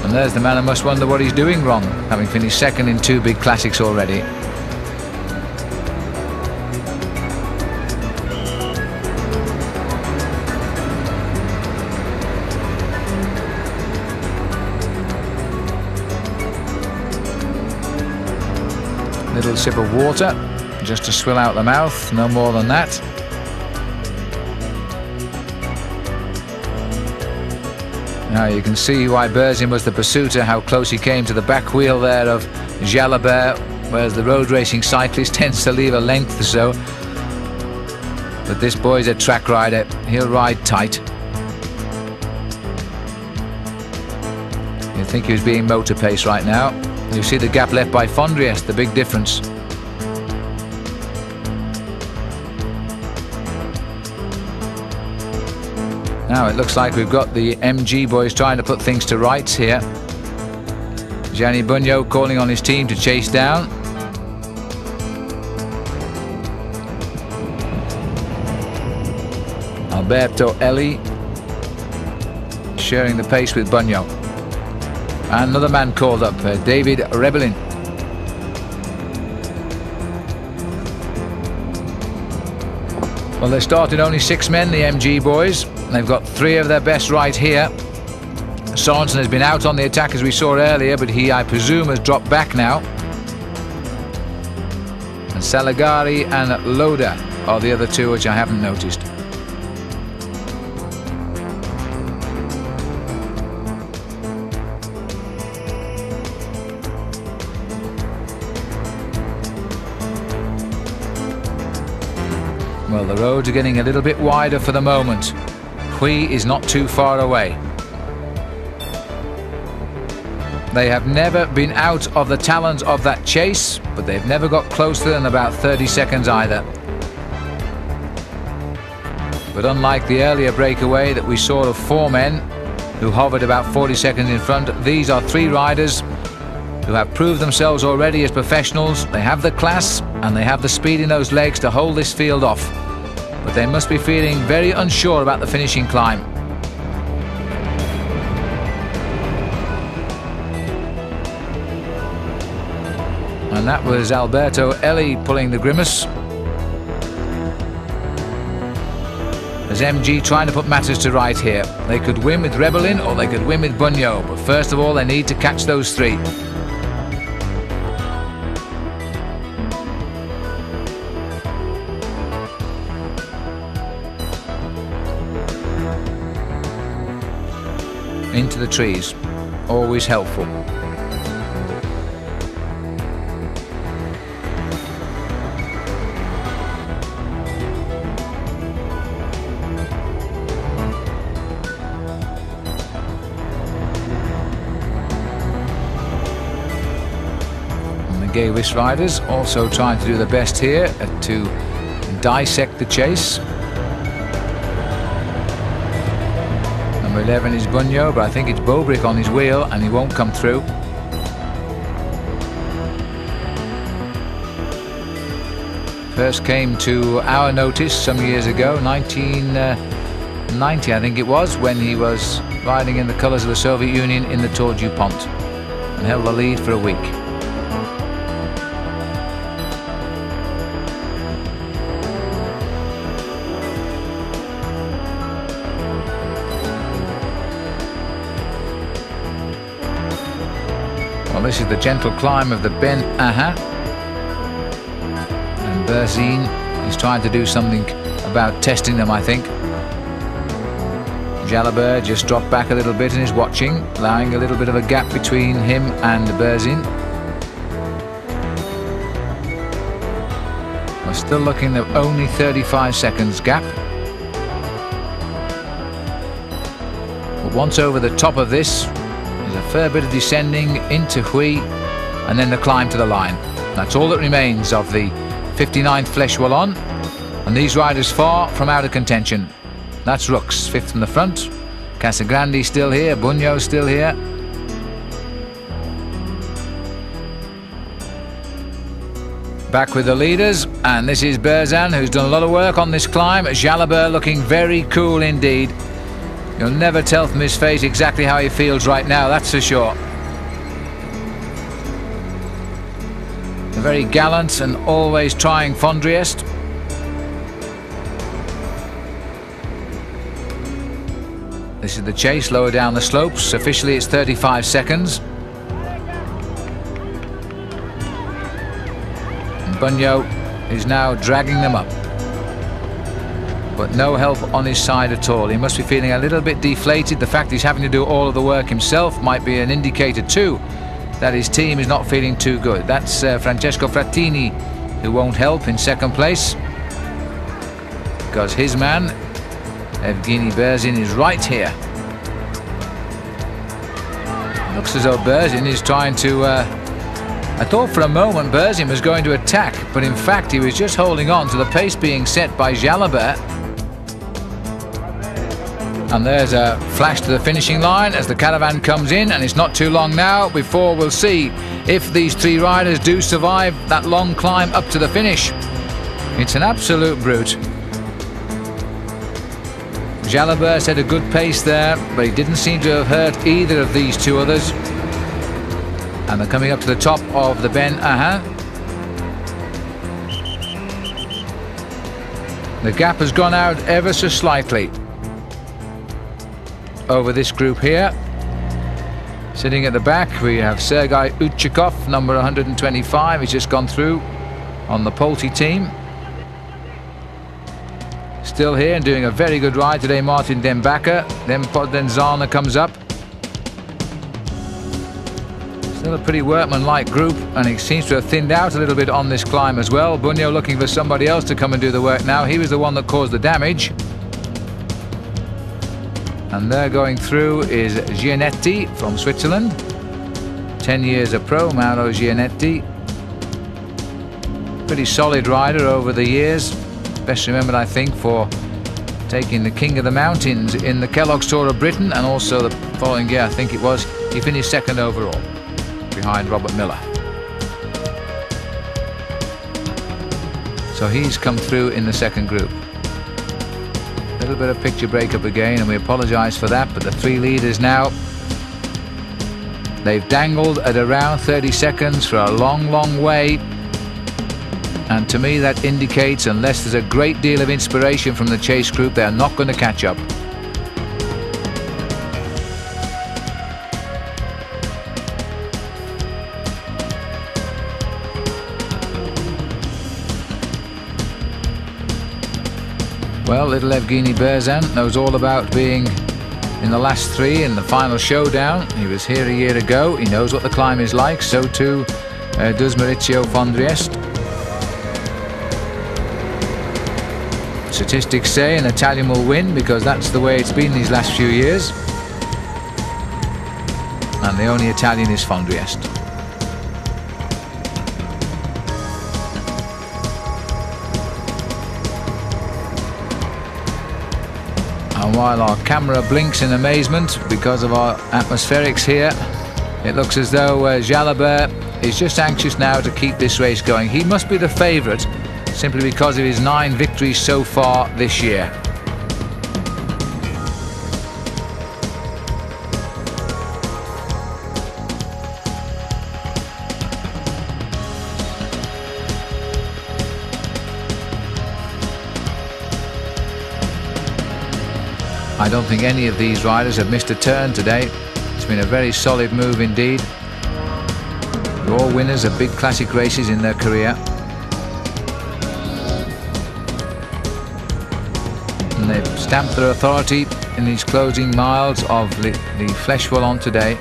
And there's the man who must wonder what he's doing wrong, having finished second in two big classics already. Little sip of water, just to swill out the mouth, no more than that. Now you can see why Berzin was the pursuiter, how close he came to the back wheel there of Jalabert, whereas the road racing cyclist tends to leave a length or so. But this boy's a track rider, he'll ride tight. You'd think he was being motor pace right now. You see the gap left by Fondriest, the big difference. Now it looks like we've got the MG boys trying to put things to rights here. Gianni Bugno calling on his team to chase down. Alberto Elli sharing the pace with Bugno. And another man called up, David Rebellin. Well, they started only 6 men, the MG boys. They've got 3 of their best right here. Sorensen has been out on the attack as we saw earlier, but he, I presume, has dropped back now. And Salagari and Loda are the other 2 which I haven't noticed. Well, the roads are getting a little bit wider for the moment. Huy is not too far away. They have never been out of the talons of that chase, but they've never got closer than about 30 seconds either. But unlike the earlier breakaway that we saw of 4 men who hovered about 40 seconds in front, these are 3 riders who have proved themselves already as professionals. They have the class and they have the speed in those legs to hold this field off. But they must be feeling very unsure about the finishing climb. And that was Alberto Elli pulling the grimace, as MG trying to put matters to right here. They could win with Rebellin or they could win with Bugno, but first of all they need to catch those 3. Into the trees, always helpful. Gay Wist riders also trying to do their best here to dissect the chase. Number 11 is Bunyo, but I think it's Bobrick on his wheel and he won't come through. First came to our notice some years ago, 1990 I think it was, when he was riding in the colours of the Soviet Union in the Tour du Pont and held the lead for a week. Well, this is the gentle climb of the Ben Aha. And Berzin is trying to do something about testing them, I think. Jalabert just dropped back a little bit and is watching, allowing a little bit of a gap between him and Berzin. We're still looking at only 35 seconds gap. But once over the top of this, there's a fair bit of descending into Huy and then the climb to the line. That's all that remains of the 59th Fleche Wallonne, and these riders far from out of contention. That's Rooks, fifth from the front. Casagrande still here, Bunyo still here. Back with the leaders, and this is Berzin, who's done a lot of work on this climb. Jalabert looking very cool indeed. You'll never tell from his face exactly how he feels right now, that's for sure. A very gallant and always trying Fondriest. This is the chase lower down the slopes. Officially it's 35 seconds. And Bunyo is now dragging them up. But no help on his side at all. He must be feeling a little bit deflated. The fact he's having to do all of the work himself might be an indicator too that his team is not feeling too good. That's Francesco Frattini who won't help in second place, because his man Evgeny Berzin is right here. Looks as though Berzin is trying to... I thought for a moment Berzin was going to attack, but in fact he was just holding on to the pace being set by Jalabert. And there's a flash to the finishing line as the caravan comes in, and it's not too long now before we'll see if these three riders do survive that long climb up to the finish. It's an absolute brute. Jalabert set a good pace there, but he didn't seem to have hurt either of these two others. And they're coming up to the top of the Ben Aha. The gap has gone out ever so slightly over this group here. Sitting at the back we have Sergei Uchikov, number 125. He's just gone through on the Polti team. Still here and doing a very good ride today, Martin Den Bakker. Then Zana comes up. Still a pretty workmanlike group, and it seems to have thinned out a little bit on this climb as well. Bunyo looking for somebody else to come and do the work now. He was the one that caused the damage. And there going through is Gianetti from Switzerland. 10 years a pro, Mauro Gianetti. Pretty solid rider over the years. Best remembered, I think, for taking the King of the Mountains in the Kellogg's Tour of Britain, and also the following year, I think it was, he finished second overall, behind Robert Miller. So he's come through in the second group. A little bit of picture breakup again, and we apologise for that, but the three leaders now, they've dangled at around 30 seconds for a long, long way. And to me that indicates, unless there's a great deal of inspiration from the chase group, they're not going to catch up. Well, little Evgeny Berzin knows all about being in the last three in the final showdown. He was here a year ago. He knows what the climb is like. So too does Maurizio Fondriest. Statistics say an Italian will win, because that's the way it's been these last few years. And the only Italian is Fondriest. while our camera blinks in amazement because of our atmospherics here, it looks as though Jalabert is just anxious now to keep this race going. He must be the favourite simply because of his 9 victories so far this year. I don't think any of these riders have missed a turn today. It's been a very solid move indeed. They're all winners of big classic races in their career. And they've stamped their authority in these closing miles of the Fleche Wallonne today.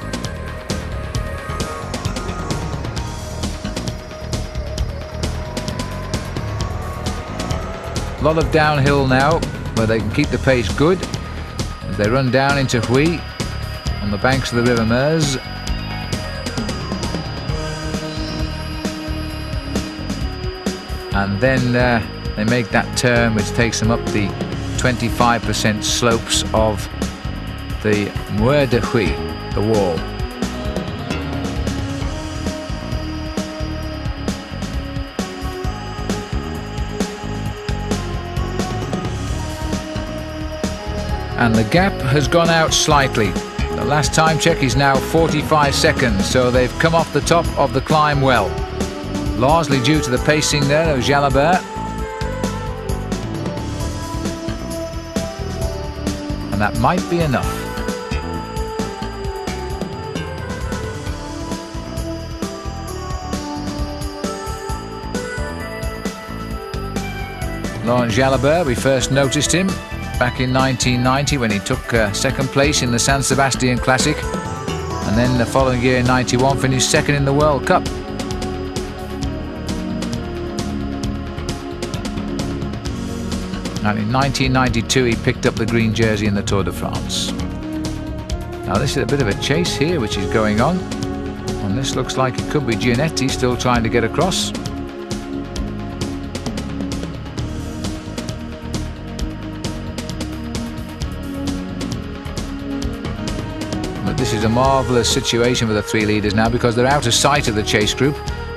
A lot of downhill now, where they can keep the pace good. They run down into Huy on the banks of the River Meuse. And then they make that turn which takes them up the 25% slopes of the Mur de Huy, the wall. And the gap has gone out slightly. The last time check is now 45 seconds, so they've come off the top of the climb well. Largely due to the pacing there of Jalabert. And that might be enough. Laurent Jalabert, we first noticed him back in 1990 when he took second place in the San Sebastian Classic, and then the following year in 91 finished second in the World Cup. And in 1992 he picked up the green jersey in the Tour de France. Now this is a bit of a chase here which is going on, and this looks like it could be Gianetti still trying to get across. This is a marvellous situation for the 3 leaders now because they're out of sight of the chase group.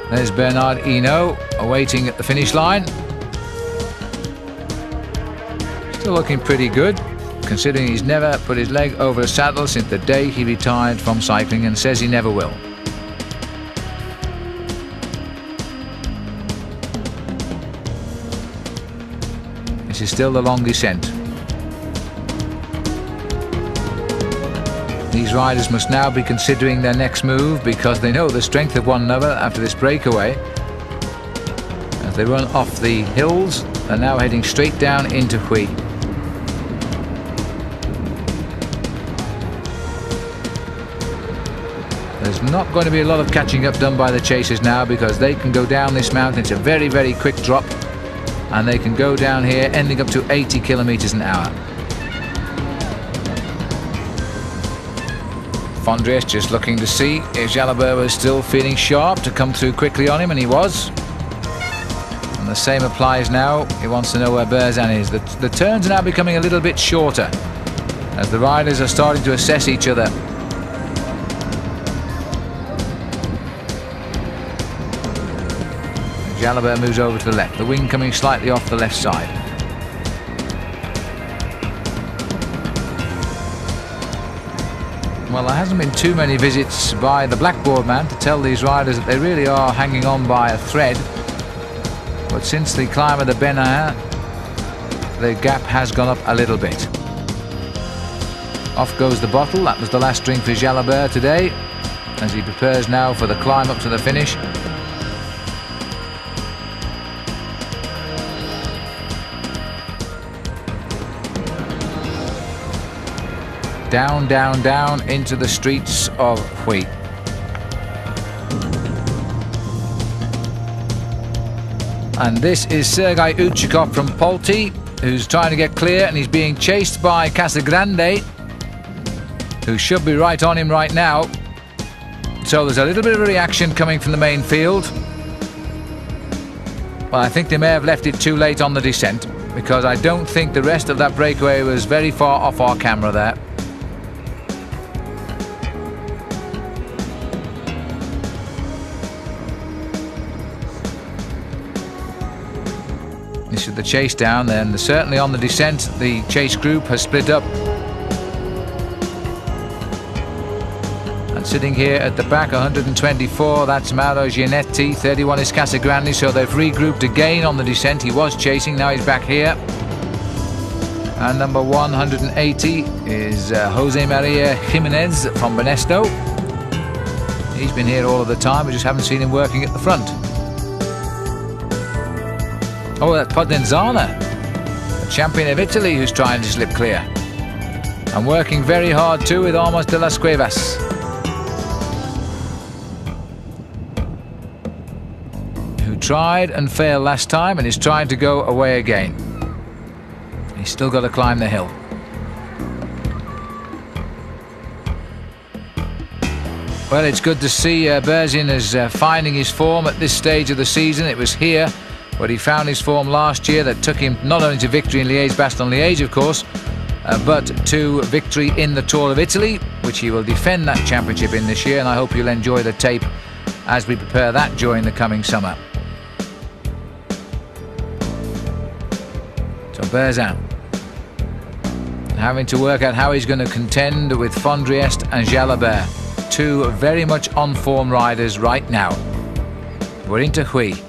There's Bernard Hinault awaiting at the finish line. Still looking pretty good, considering he's never put his leg over a saddle since the day he retired from cycling, and says he never will. This is still the long descent. These riders must now be considering their next move because they know the strength of one another after this breakaway. As they run off the hills, they're now heading straight down into Huy. There's not going to be a lot of catching up done by the chasers now because they can go down this mountain. It's a very, very quick drop, and they can go down here ending up to 80 kilometers an hour. Fondriest just looking to see if Jalabert was still feeling sharp to come through quickly on him, and he was. And the same applies now. He wants to know where Berzan is. The turns are now becoming a little bit shorter as the riders are starting to assess each other. Jalabert moves over to the left, the wing coming slightly off the left side. Well, there hasn't been too many visits by the blackboard man to tell these riders that they really are hanging on by a thread. But since the climb of the Benahin, the gap has gone up a little bit. Off goes the bottle. That was the last drink for Jalabert today, as he prepares now for the climb up to the finish. Down, down, down into the streets of Huy. And this is Sergei Uchikov from Polti, who's trying to get clear, and he's being chased by Casagrande, who should be right on him right now. So there's a little bit of a reaction coming from the main field. Well, I think they may have left it too late on the descent. because I don't think the rest of that breakaway was very far off our camera there. This is the chase down, then certainly on the descent the chase group has split up. And sitting here at the back, 124, that's Mauro Gianetti, 31 is Casagrande, so they've regrouped again on the descent. He was chasing, now he's back here. And number 180 is Jose Maria Jimenez from Banesto. He's been here all of the time, we just haven't seen him working at the front. Oh, that's Podenzana, the champion of Italy, who's trying to slip clear. And working very hard too with Almas de las Cuevas. Who tried and failed last time and is trying to go away again. He's still got to climb the hill. Well, it's good to see Berzin is finding his form at this stage of the season. It was here where he found his form last year that took him not only to victory in Liège-Bastogne-Liège, of course, but to victory in the Tour of Italy, which he will defend that championship in this year, and I hope you'll enjoy the tape as we prepare that during the coming summer. So Berzin having to work out how he's going to contend with Fondriest and Jalabert, two very much on-form riders right now. We're into Huy.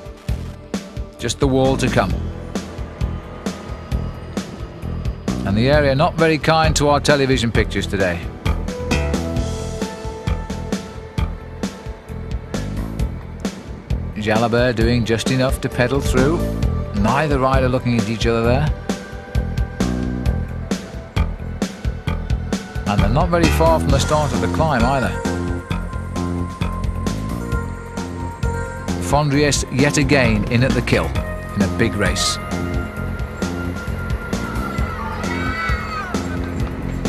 Just the wall to come. And the area not very kind to our television pictures today. Jalabert doing just enough to pedal through. Neither rider looking at each other there. And they're not very far from the start of the climb either. Fondriest yet again in at the kill in a big race.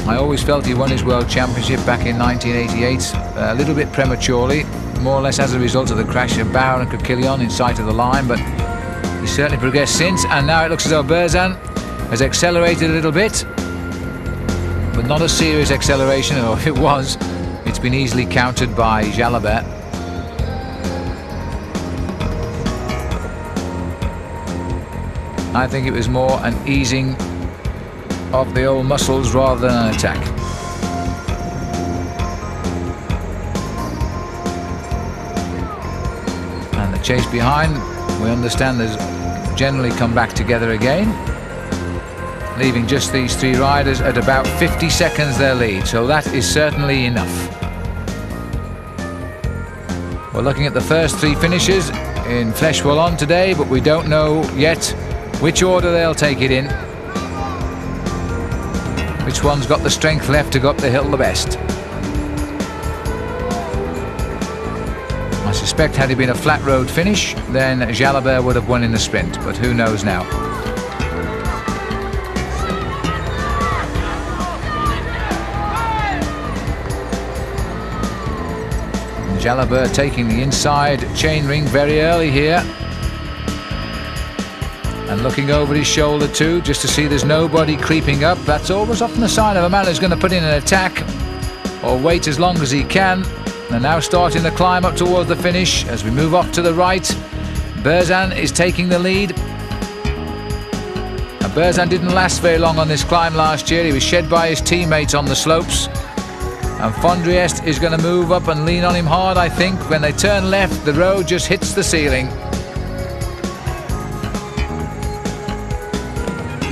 I always felt he won his World Championship back in 1988, a little bit prematurely, more or less as a result of the crash of Bauer and Coquillon in sight of the line, but he's certainly progressed since, and now it looks as though Berzin has accelerated a little bit, but not a serious acceleration, or if it was, it's been easily countered by Jalabert. I think it was more an easing of the old muscles rather than an attack. And the chase behind, we understand, has generally come back together again, leaving just these three riders at about 50 seconds their lead, so that is certainly enough. We're looking at the first three finishes in Fleche Wallonne today, but we don't know yet which order they'll take it in. Which one's got the strength left to go up the hill the best. I suspect had it been a flat road finish, then Jalabert would have won in the sprint, but who knows now. Jalabert taking the inside chainring very early here. And looking over his shoulder too, just to see there's nobody creeping up. That's always often the sign of a man who's going to put in an attack or wait as long as he can. They're now starting the climb up towards the finish as we move off to the right. Berzin is taking the lead. Now, Berzin didn't last very long on this climb last year. He was shed by his teammates on the slopes. And Fondriest is going to move up and lean on him hard, I think. When they turn left, the road just hits the ceiling.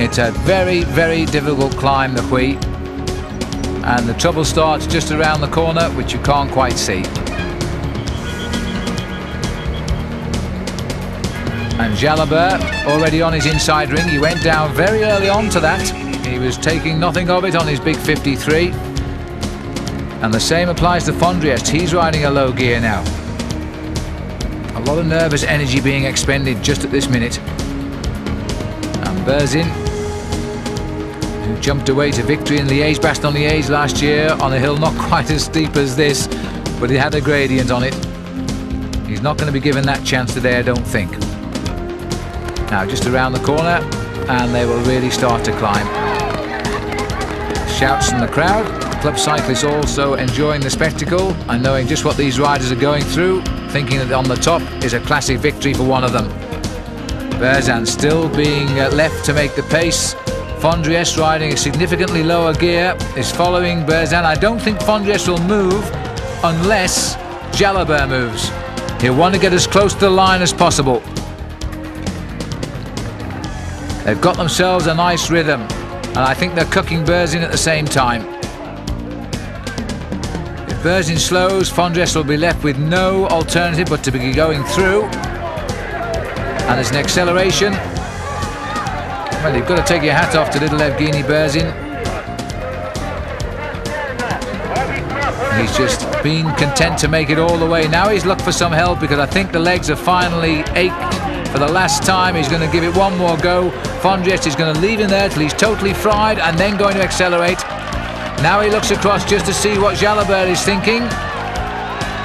It's a very, very difficult climb, the Huy, and the trouble starts just around the corner, which you can't quite see. And Jalabert already on his inside ring. He went down very early on to that. He was taking nothing of it on his big 53. And the same applies to Fondriest. He's riding a low gear now. A lot of nervous energy being expended just at this minute. And Berzin, who jumped away to victory in Liège-Bastogne-Liège last year on a hill not quite as steep as this, but it had a gradient on it. He's not going to be given that chance today, I don't think. Now just around the corner, and they will really start to climb. Shouts from the crowd. Club cyclists also enjoying the spectacle and knowing just what these riders are going through, thinking that on the top is a classic victory for one of them. Berzin still being left to make the pace. Fondriest, riding a significantly lower gear, is following Berzin. I don't think Fondriest will move unless Jalabert moves. He'll want to get as close to the line as possible. They've got themselves a nice rhythm, and I think they're cooking Berzin at the same time. If Berzin slows, Fondriest will be left with no alternative but to be going through. And there's an acceleration. Well, you've got to take your hat off to little Evgeny Berzin. He's just been content to make it all the way. Now he's looked for some help because I think the legs have finally ached for the last time. He's going to give it one more go. Fondriest is going to leave him there till he's totally fried and then going to accelerate. Now he looks across just to see what Jalabert is thinking.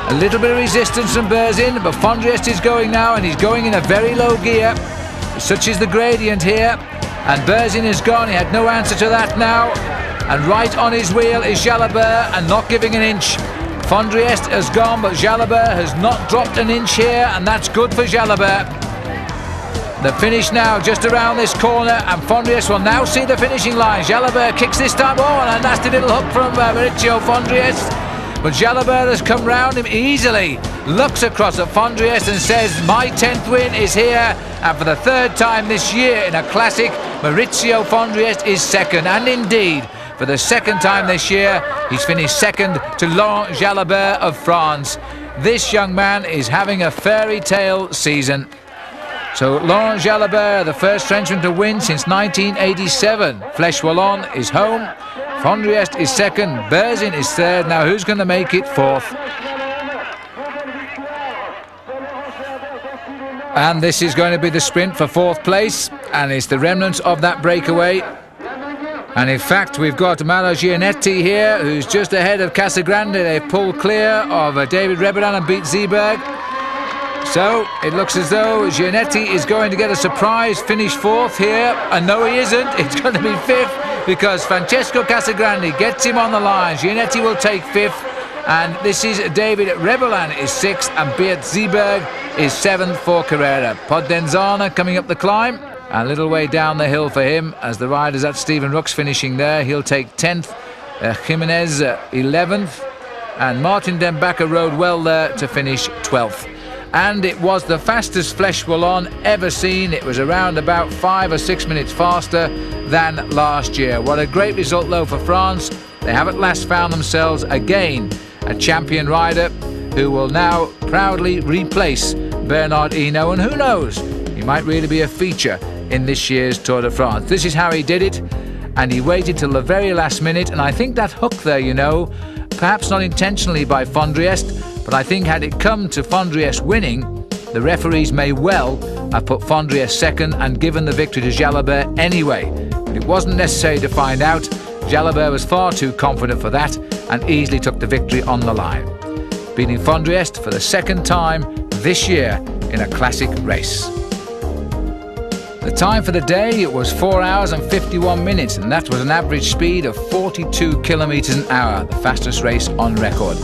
A little bit of resistance from Berzin, but Fondriest is going now, and he's going in a very low gear. Such is the gradient here. And Berzin is gone. He had no answer to that now. And right on his wheel is Jalabert, and not giving an inch. Fondriest has gone, but Jalabert has not dropped an inch here, and that's good for Jalabert. The finish now just around this corner, and Fondriest will now see the finishing line. Jalabert kicks this time. Oh, and a nasty little hook from Maurizio Fondriest. But Jalabert has come round him easily, looks across at Fondriest and says, my 10th win is here, and for the third time this year in a classic, Maurizio Fondriest is second. And indeed, for the second time this year, he's finished second to Laurent Jalabert of France. This young man is having a fairy tale season. So Laurent Jalabert, the first Frenchman to win since 1987. Fleche Wallonne is home. Fondriest is second. Berzin is third. Now who's going to make it fourth? And this is going to be the sprint for fourth place. And it's the remnants of that breakaway. And in fact, we've got Mauro Gianetti here, who's just ahead of Casagrande. They've pulled clear of David Rebellin and beat Zeeberg. So it looks as though Gianetti is going to get a surprise finish fourth here. And no, he isn't. It's going to be fifth because Francesco Casagrande gets him on the line. Gianetti will take fifth. And this is David Rebellin is sixth, and Beat Zeeberg is seventh for Carrera. Podenzana coming up the climb. A little way down the hill for him as the riders at Stephen Rook's finishing there. He'll take 10th, Jimenez 11th, and Martin Den Bakker rode well there to finish 12th. And it was the fastest Fleche Wallonne ever seen. It was around about 5 or 6 minutes faster than last year. What a great result though for France. They have at last found themselves again a champion rider who will now proudly replace Bernard Hinault, and who knows, he might really be a feature in this year's Tour de France. This is how he did it, and he waited till the very last minute, and I think that hook there, you know, perhaps not intentionally by Fondriest, but I think had it come to Fondriest winning, the referees may well have put Fondriest second and given the victory to Jalabert anyway. But it wasn't necessary to find out. Jalabert was far too confident for that and easily took the victory on the line, beating Fondriest for the second time this year in a classic race. The time for the day, it was 4 hours and 51 minutes, and that was an average speed of 42 kilometers an hour, the fastest race on record.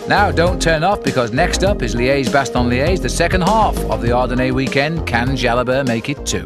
Now don't turn off, because next up is Liège-Bastogne-Liège, the second half of the Ardennais weekend. Can Jalabert make it too?